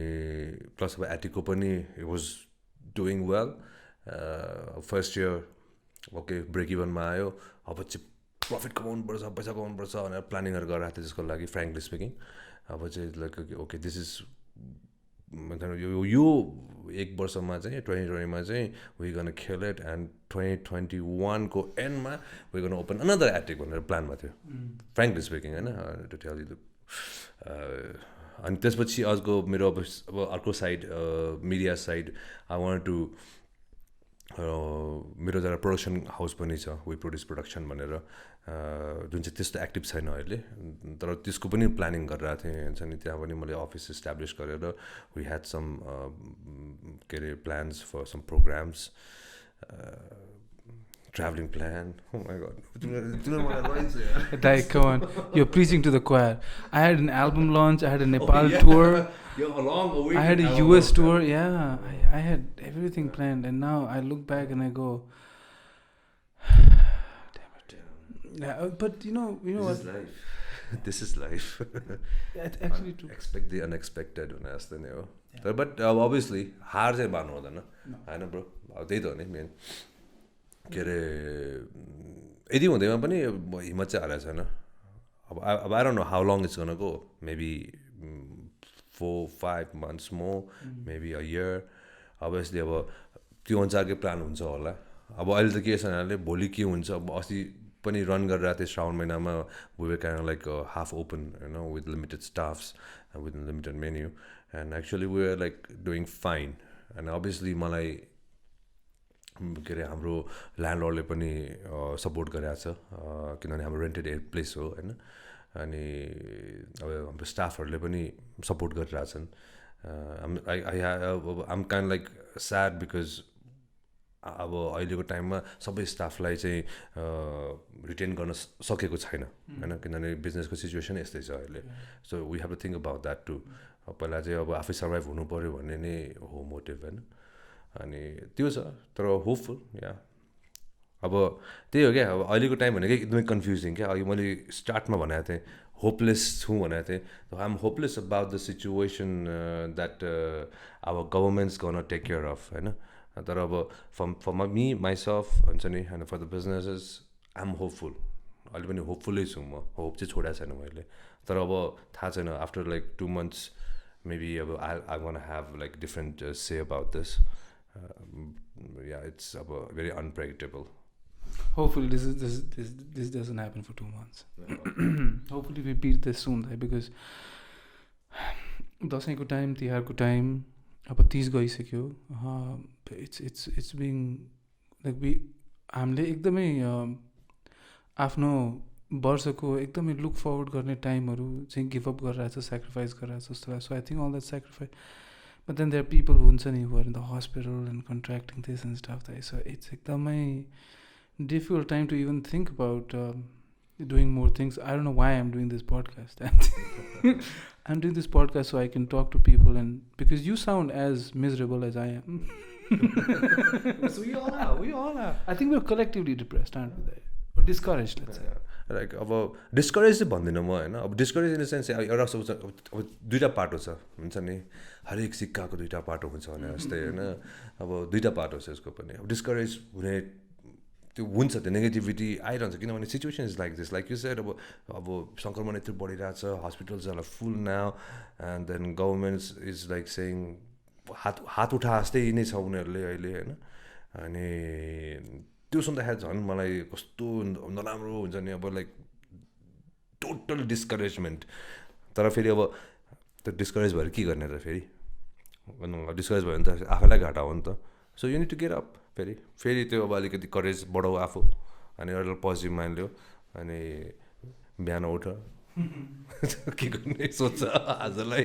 plus अब Attico पनि it was doing well. First year, okay, break even मा आयो. अब चाहिँ profit कमाउनु पर्छ, पैसा कमाउनु पर्छ भनेर प्लानिङहरु गरिरहेको थिएँ त्यसको लागि, frankly speaking. अब चाहिँ लाइक ओके दिस इज यो एक वर्षमा चाहिँ 2020मा चाहिँ वी गन खेल इट एन्ड 2021 को एन्डमा we gonna open another attic भनेर प्लानमा थियो, फ्रेङ्कली स्पिकिङ होइन, टु टेल यु द. अनि त्यसपछि अझको मेरो अब अर्को side media side I want to मेरो जरा प्रोडक्सन हाउस पनि छ, वी प्रोड्युस प्रोडक्सन भनेर, जुन चाहिँ त्यस्तो एक्टिभ छैन अहिले, तर त्यसको पनि प्लानिङ गरिरहेको थिएँ हुन्छ नि. त्यहाँ पनि मैले अफिस इस्टाब्लिस गरेर वी ह्याड सम के अरे plans for some programs, traveling plan. Oh my God. Dai, come on. You're preaching to the choir. I had an album launch. I had a Nepal tour. I had a US tour. Yeah. I had everything planned. And now I look back and I go, damn it. Yeah, but you know this what? Is life. This is life. It's actually true. Expect the unexpected. Yeah. But obviously, hard is bad. No. I know, bro. They don't mean. के अरे यदि हुँदैमा पनि हिम्मत चाहिँ हारेको छैन. अब I don't know how long it's gonna go, maybe 4-5 months more, maybe a year. Obviously अब त्यो अनुसारकै प्लान हुन्छ होला. अब अहिले त के छ भन्नाले भोलि के हुन्छ. अब अस्ति पनि रन गरिरहेको थिएँ श्रावण महिनामा, we were kind like half open with limited staffs with limited menu, and actually we are like doing fine. And obviously मलाई के अरे हाम्रो ल्यान्डलर्डले पनि सपोर्ट गरेको छ, किनभने हाम्रो रेन्टेड प्लेस हो होइन. अनि अब हाम्रो स्टाफहरूले पनि सपोर्ट गरिरहेछन् I'm kind like sad because अब अहिलेको टाइममा सबै स्टाफलाई चाहिँ रिटेन गर्न सकेको छैन होइन किनभने बिजनेसको सिचुएसन यस्तै छ अहिले so we have to think about that to पहिला चाहिँ अब आफै सर्भाइभ हुनु पऱ्यो भन्ने नै हो मोटिभ होइन अनि त्यो छ तर होपफुल या अब त्यही हो क्या अब अहिलेको टाइम भनेको एकदमै कन्फ्युजिङ क्या अघि मैले स्टार्टमा भनेको थिएँ होपलेस छु भनेको थिएँ I am hopeless about the situation that अब गभर्मेन्ट्स गर्न टेक केयर अफ होइन तर अब फर मी माइसेल्फ हुन्छ नि होइन for the businesses I am hopeful अहिले पनि होपफुल्लै छु म होप चाहिँ छोडेको छैन मैले तर अब थाहा छैन आफ्टर लाइक 2 months मेबी अब I want have like different say about this yeah it's अब very unpredictable Hopefully this doesn't happen for 2 months. Hopefully we beat this soon, right? Because दसैँको टाइम तिहारको टाइम अब 30 गइसक्यो it's being like हामीले एकदमै आफ्नो वर्षको एकदमै लुक फरवर्ड गर्ने टाइमहरू चाहिँ गिभ अप गरिरहेछ सेक्रिफाइस गरिरहेछ जस्तो लाग्छ so I think all that sacrifice but then there are people हुन्छ नि who are in the hospital and contracting this and stuff that so it's एकदमै difficult time to even think about doing more things. I don't know why I'm doing this podcast. I'm doing this podcast so I can talk to people and because you sound as miserable as I am. So we all are. I think we're collectively depressed, aren't we? Or discouraged, let's say. Like अब discourage चाहिँ भन्दिनँ म होइन अब discourage in the sense एउटा अब दुईवटा पाटो छ हुन्छ नि हरेक सिक्काको दुईवटा पाटो हुन्छ भने जस्तै होइन अब दुईवटा पाटो छ यसको पनि अब डिस्करेज हुने त्यो हुन्छ त्यो नेगेटिभिटी आइरहन्छ किनभने situation is like this like you said अब सङ्क्रमण यत्रो बढिरहेछ hospitals are full now and then governments is like सेङ हात उठा जस्तै नै छ उनीहरूले अहिले होइन अनि त्यो सुन्दाखेरि झन् मलाई कस्तो नराम्रो हुन्छ नि अब लाइक टोटल डिस्करेजमेन्ट तर फेरि अब त्यो डिस्करेज भएर के गर्ने त फेरि डिस्करेज भयो भने त आफैलाई घाटा हो नि त so you need to get up फेरि त्यो अब अलिकति करेज बढाऊ आफू अनि एउटा पोजिटिभ माइन्ड लियो अनि बिहान उठ के गर्ने सोध्छ आजलाई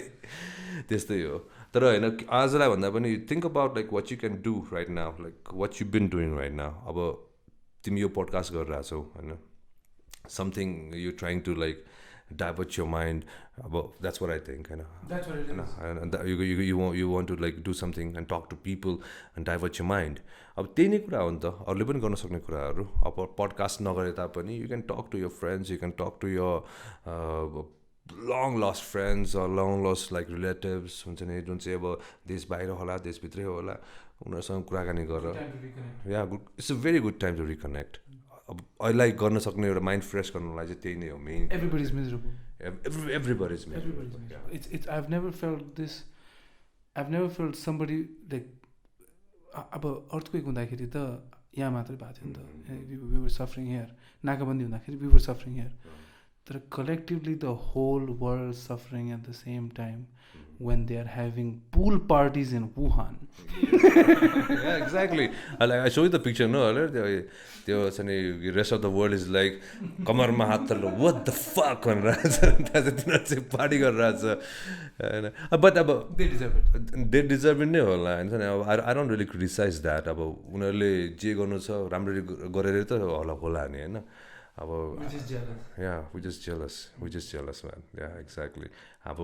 त्यस्तै हो तर होइन आजलाई भन्दा पनि think about like what you can do right now like what you been doing right now अब तिमी यो पोडकास्ट गरिरहेछौ होइन something you trying to like divert your mind about that's what I think that's what it is and you want to like do something and talk to people and divert your mind अब त्यही नै कुरा हो नि त अरूले पनि गर्न सक्ने कुराहरू अब पडकास्ट नगरे तापनि you can talk to your friends you can talk to your long lost friends or long lost like relatives हुन्छ नि जुन चाहिँ अब देश बाहिर होला देशभित्रै होला उनीहरूसँग कुराकानी गरेर yeah it's a very good time to reconnect अब अहिले गर्न सक्ने एउटा माइन्ड फ्रेस गर्नलाई चाहिँ त्यही नै हो main everybody is miserable everybody is miserable it's I've never felt somebody like अब अर्थक्वेक हुँदाखेरि त यहाँ मात्रै भएको थियो नि त we were suffering here नाकाबन्दी हुँदाखेरि we were suffering here तर collectively the whole world suffering at the same time when they are having pool parties in Wuhan. Yeah, exactly. I show you the picture, no? The rest of the world is like, kamarma hath tharlo, what the fuck? Party but they deserve it. They deserve it. I don't really criticize that. उनीहरूले जे गर्नु छ राम्ररी गरेर त होला नि हैन अब we're just jealous. Yeah, we're just jealous man. Yeah, exactly. अब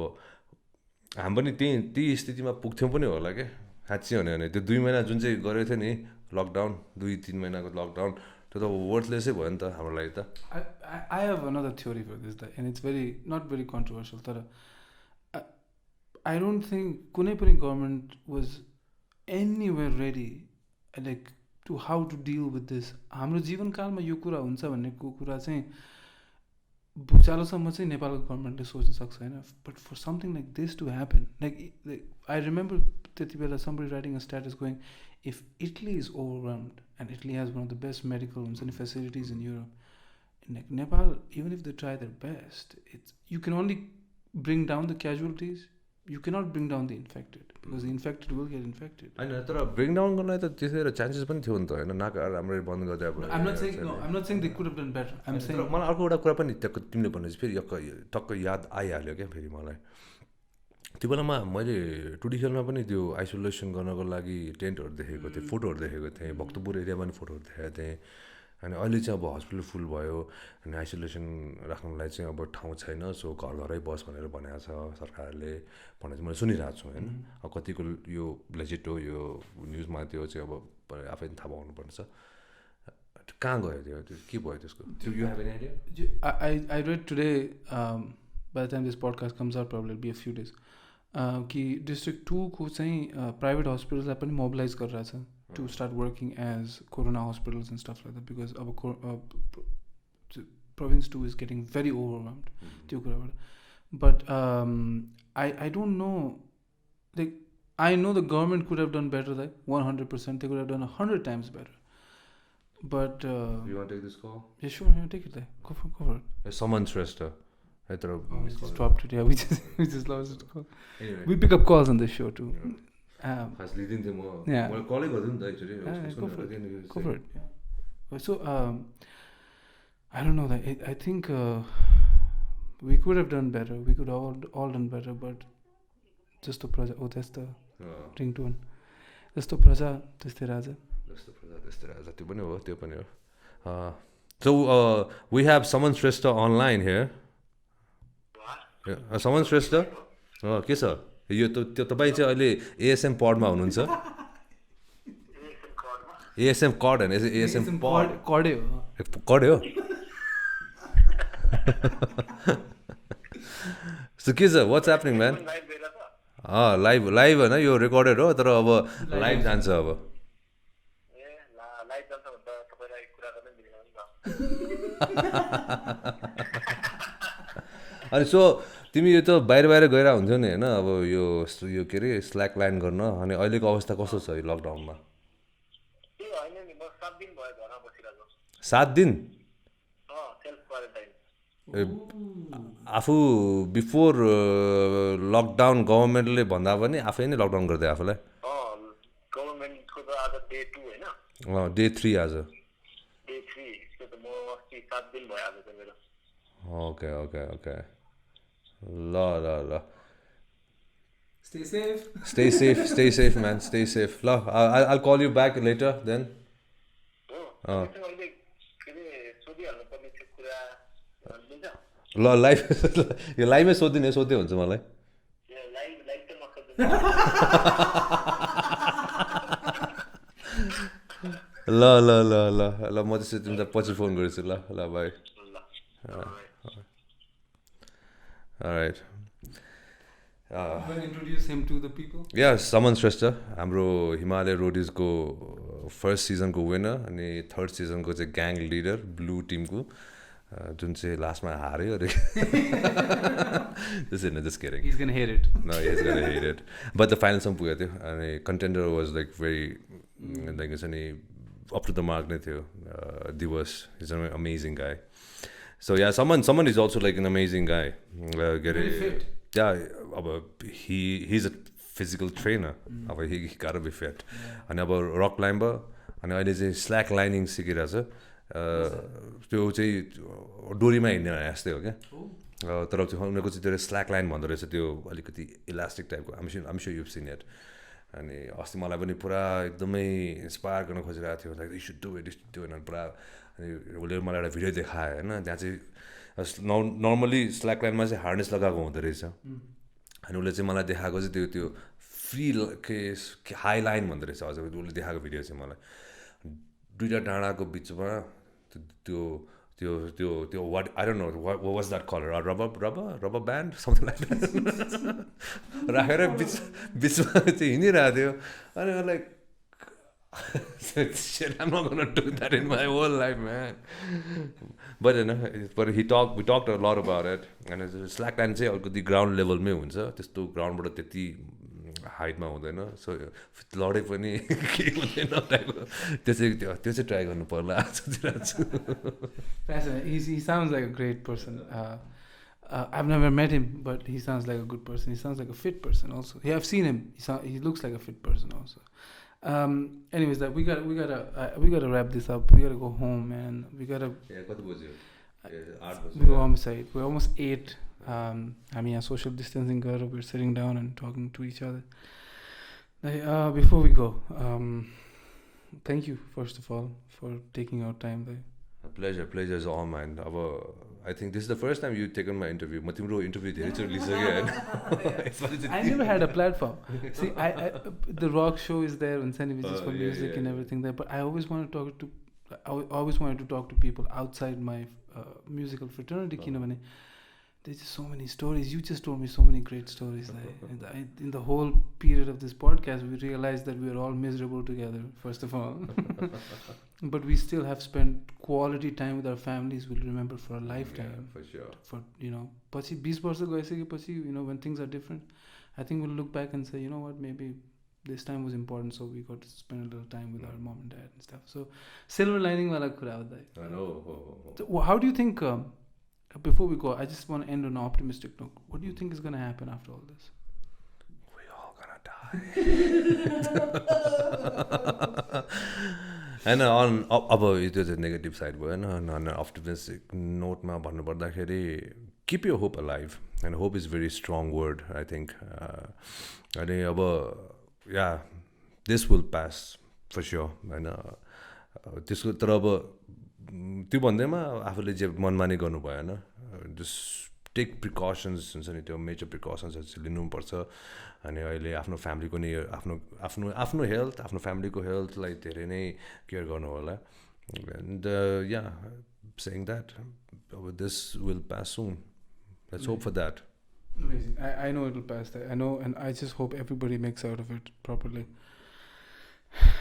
हामी पनि त्यही स्थितिमा पुग्थ्यौँ पनि होला क्या साँच्ची भने त्यो 2 महिना जुन चाहिँ गरेको थियो नि लकडाउन 2-3 महिनाको लकडाउन त्यो त वर्थलेसै भयो नि त हाम्रो लागि त I have another theory for this and it's not very controversial तर I don't think कुनै पनि government was anywhere ready like to how to deal with this हाम्रो जीवनकालमा यो कुरा हुन्छ भन्ने कुरा चाहिँ भुचालोसम्म चाहिँ नेपालको गभर्मेन्टले सोच्न सक्छ होइन but for something like this to happen like I remember त्यति बेला somebody writing a status going if Italy is overwhelmed and Italy has one of the best medical facilities in Europe like Nepal even if they try their best you can only bring down the casualties you cannot bring down the infected because the infected will get infected. होइन तर brake down गर्नलाई त त्यसरी chances पनि थियो नि त होइन नाक राम्ररी बन्द गर्दै अब I'm not saying they could have done better. I'm saying मलाई अर्को एउटा कुरा पनि त्यहाँको तिमीले भने फेरि टक्क याद आइहाल्यो क्या फेरि मलाई त्यो बेलामा मैले टुडिखेलमा पनि त्यो आइसोलेसन गर्नको लागि टेन्टहरू देखेको थिएँ फोटोहरू देखेको थिएँ भक्तपुर एरियामा पनि फोटोहरू देखेको थिएँ अनि अहिले चाहिँ अब हस्पिटल फुल भयो अनि आइसोलेसन राख्नलाई चाहिँ अब ठाउँ छैन सो घर घरै बस भनेर भनेको छ सरकारले भनेर चाहिँ मैले सुनिरहेको छु होइन अब कतिको यो लेजिट हो यो न्युजमा त्यो चाहिँ अब आफै थाहा पाउनुपर्छ कहाँ गयो त्यो के भयो त्यसको you have any idea I read today, by the time this podcast comes out, probably it'll be a few days, कि डिस्ट्रिक्ट 2 को चाहिँ प्राइभेट हस्पिटल्सलाई पनि मोबिलाइज गरिरहेछ to start working as corona hospitals and stuff like that because अब province 2 is getting very overwhelmed त्यो कुराबाट but I don't know, like I know the government could have done better, like 100% they could have done 100 times better but you want to take this call? Yeah, sure, yeah, take it there. Go for it. Someone Shrestha. I thought we just dropped it. Yeah, we just lost it. Anyway. We pick up calls on this show too. Has leading them more. Yeah. Well, calling them actually. Go for it. Yeah. So I don't know that I think we could have done better. We could all done better, but just the praja. Oh, that's the ringtone. Just the praja. Just the raja. So we have someone Shrestha online here. Someone Shrestha? के छ यो त्यो तपाईँ चाहिँ अहिले ASM पडमा हुनुहुन्छ ASM कड होइन एएसएम कडै हो सो के छ वाट्स ह्यापनिङ म्यान लाइभ होइन यो रेकर्डेड हो तर अब लाइभ जान्छ अब अनि सो तिमी यो त बाहिर गएर हुन्थ्यौ नि होइन अब यो के अरे स्ल्याक लाइन गर्न अनि अहिलेको अवस्था कस्तो छ यो लकडाउनमा 7 दिन आफू बिफोर लकडाउन गभर्मेन्टले भन्दा पनि आफै नै लकडाउन गरिदियो आफूलाई डे 3 आज ओके ल stay safe man, stay safe ल I'll call you back later then ल लाइभ यो लाइभमै सोध्दिने सोध्दै हुन्छ मलाई ल म त्यसो तिमीलाई पछि फोन गर्छु ल by Alright. Introduce him to the people. Yeah, Someone Shrestha, हाम्रो हिमालय रोडिजको फर्स्ट सिजनको विनर अनि थर्ड सिजनको चाहिँ ग्याङ लिडर ब्लू टिमको जुन चाहिँ लास्टमा हार्यो अरे just kidding. He's gonna hate it. No, he's gonna hate it. But the final सम्म पुगेको थियो अनि contender was like very like नि up to the mark नै थियो दिवस he's an amazing guy. So yeah, someone is also like an amazing guy. Very fit. Yeah, he's a physical trainer. He gotta be fit. And अब rock climber अनि अहिले चाहिँ slack lining सिकिरहेछ त्यो चाहिँ डोरीमा हिँड्ने जस्तै हो क्या तर उनीहरूको चाहिँ त्यो स्ल्याक लाइन भन्दो रहेछ त्यो अलिकति इलास्टिक टाइपको I'm sure you've seen it. अनि अस्ति मलाई पनि पुरा एकदमै इन्सपायर गर्न खोजिरहेको थियो like you should do it अनि पुरा अनि उसले मलाई एउटा भिडियो देखायो होइन त्यहाँ चाहिँ नर्मली स्ल्याक लाइनमा चाहिँ हार्नेस लगाएको हुँदो रहेछ अनि उसले चाहिँ मलाई देखाएको चाहिँ त्यो फ्री के हाई लाइन भन्दो रहेछ हजुर उसले देखाएको भिडियो चाहिँ मलाई दुईवटा डाँडाको बिचमा त्यो what I don't know what was that called rubber band something like that राखेर बिचमा चाहिँ हिँडिरहेको थियो अनि like shit, I'm not gonna do that in my whole life, man. But we talked a lot about it. And slack line चाहिँ अलिकति ground लेभलमै हुन्छ त्यस्तो ग्राउन्डबाट त्यति हाइटमा हुँदैन सो लडे पनि केही हुँदैन टाइपको त्यो चाहिँ ट्राई गर्नु पर्ला सोचिरहेको छु Fascinating. He sounds like a great person. I've never met him, but he sounds like a good person. He sounds like a fit person also. Yeah, I've seen him. He looks like a fit person also. Anyways, that we gotta wrap this up. We gotta go home, man. We gotta. Yeah, कति बज्यो? We're almost 8. हामी यहाँ social distancing गरेर we're sitting down and talking to each other. Before we go, thank you first of all for taking our time. Pleasure is all mine. I think this is the first time you've taken my interview. म तिम्रो interview धेरैचोटि लिइसकेँ हैन. I never had a platform. See, I the rock show is there and Sunny just for music and everything there. But I always wanted to talk to people outside my musical fraternity. There's just so many stories. You just told me so many great stories. In the whole period of this podcast, we realized that we are all miserable together, first of all. But we still have spent quality time with our families. We'll remember for a lifetime. Yeah, for sure. For, पछि 20 वर्ष गइसकेपछि, when things are different, I think we'll look back and say, you know what, maybe this time was important, so we got to spend a little time with our mom and dad and stuff. So, silver lining wala kura ho. I know. So, how do you think, before we go, I just want to end on an optimistic note. What do you think is going to happen after all this? We all gonna die. And अब त्यो चाहिँ negative side भयो होइन. On an optimistic note मा भन्नुपर्दाखेरि keep your hope alive, and hope is a very strong word, I think. अनि अब this will pass for sure होइन. त्यसको तर अब त्यो भन्दैमा आफूले जे मनमानी गर्नु भएन. जस्ट टेक प्रिकसन्स हुन्छ नि, त्यो मेजर प्रिकसन्सहरू चाहिँ लिनुपर्छ. अनि अहिले आफ्नो फ्यामिलीको नि आफ्नो हेल्थ, आफ्नो फ्यामिलीको हेल्थलाई धेरै नै केयर गर्नु होला. And saying that this will pass soon. Let's hope for that. Amazing. I know it'll pass. I know, and I just hope everybody makes out of it properly.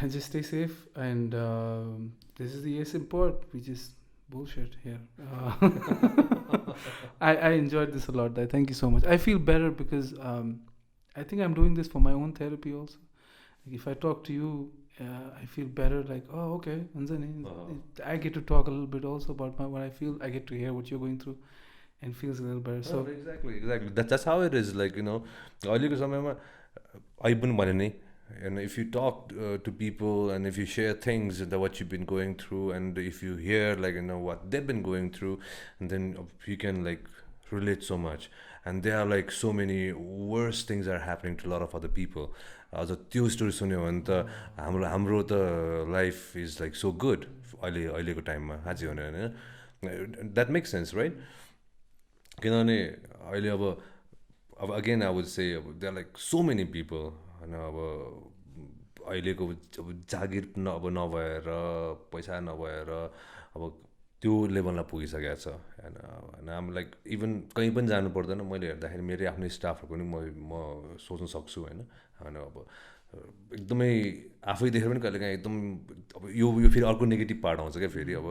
And just stay safe. And this is the theASMpod. We just bullshit here. I enjoyed this a lot. Thank you so much. I feel better because I think I'm doing this for my own therapy also. Like if I talk to you, I feel better. Like, oh, okay. I get to talk a little bit also about what I feel. I get to hear what you're going through, and feels a little better. So exactly. That's how it is. Like, अहिलेको समयमा I पनि भने नि. And if you talk to people, and if you share things that what you've been going through, and if you hear what they've been going through, and then you can relate so much. And there are so many worse things are happening to a lot of other people. So त्यो story सुन्यो भने त हाम्रो त life is so good अहिलेको टाइममा अझै हो हैन. That makes sense, right? किनभने अहिले अब again I would say there are so many people होइन. अब अहिलेको जागिर नभएर पैसा नभएर अब त्यो लेभलमा पुगिसकेको छ होइन. होइन I'm इभन कहीँ पनि जानु पर्दैन. मैले हेर्दाखेरि मेरो आफ्नै स्टाफहरूको पनि म सोच्न सक्छु होइन. होइन अब एकदमै आफै देखेर पनि कहिलेकाहीँ एकदम अब यो फेरि अर्को नेगेटिभ पार्ट आउँछ क्या फेरि. अब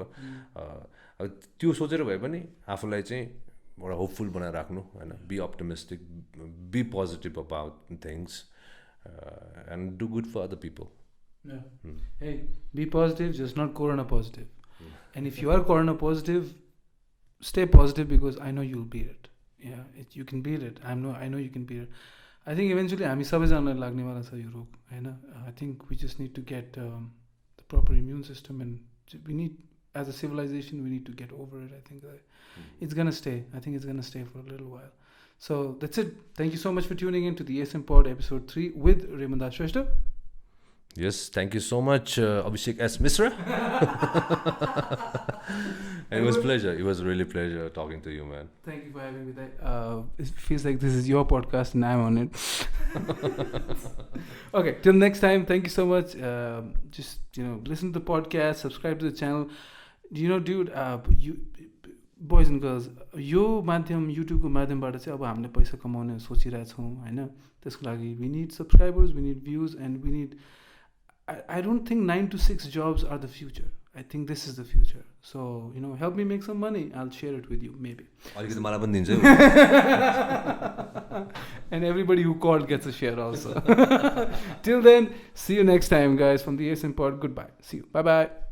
त्यो सोचेर भए पनि आफूलाई चाहिँ एउटा होपफुल बनाएर राख्नु होइन. Be optimistic, be positive about things, and do good for other people. Yeah. Hey, be positive, just not corona positive. And if you are corona positive, stay positive because I know you'll beat it. Yeah, you can beat it. I know you can beat it. I think eventually हामी सबैजनालाई लाग्ने वाला छ यो रोग हैन. I think we just need to get the proper immune system, and we need, as a civilization, we need to get over it. I think it's gonna stay. I think it's gonna stay for a little while. So that's it. Thank you so much for tuning in to the theASMpod episode 3 with Raymon Das Shrestha. Yes, thank you so much, Abhishek S. Misra. It was pleasure. It was really pleasure talking to you, man. Thank you for having me. It feels like this is your podcast and I'm on it. Okay, till next time. Thank you so much. Just listen to the podcast, subscribe to the channel. Dude, you boys and girls, यो माध्यम युट्युबको माध्यमबाट चाहिँ अब हामीले पैसा कमाउने सोचिरहेछौँ होइन. त्यसको लागि we need subscribers, we need views, and we need I don't think 9 to 6 jobs are the future. I think this is the future. So, help me make some money. I'll share it with you, maybe. And everybody who called gets a share also. Till then, see you next time, guys, from the theASMpod. Goodbye. See you. Bye-bye.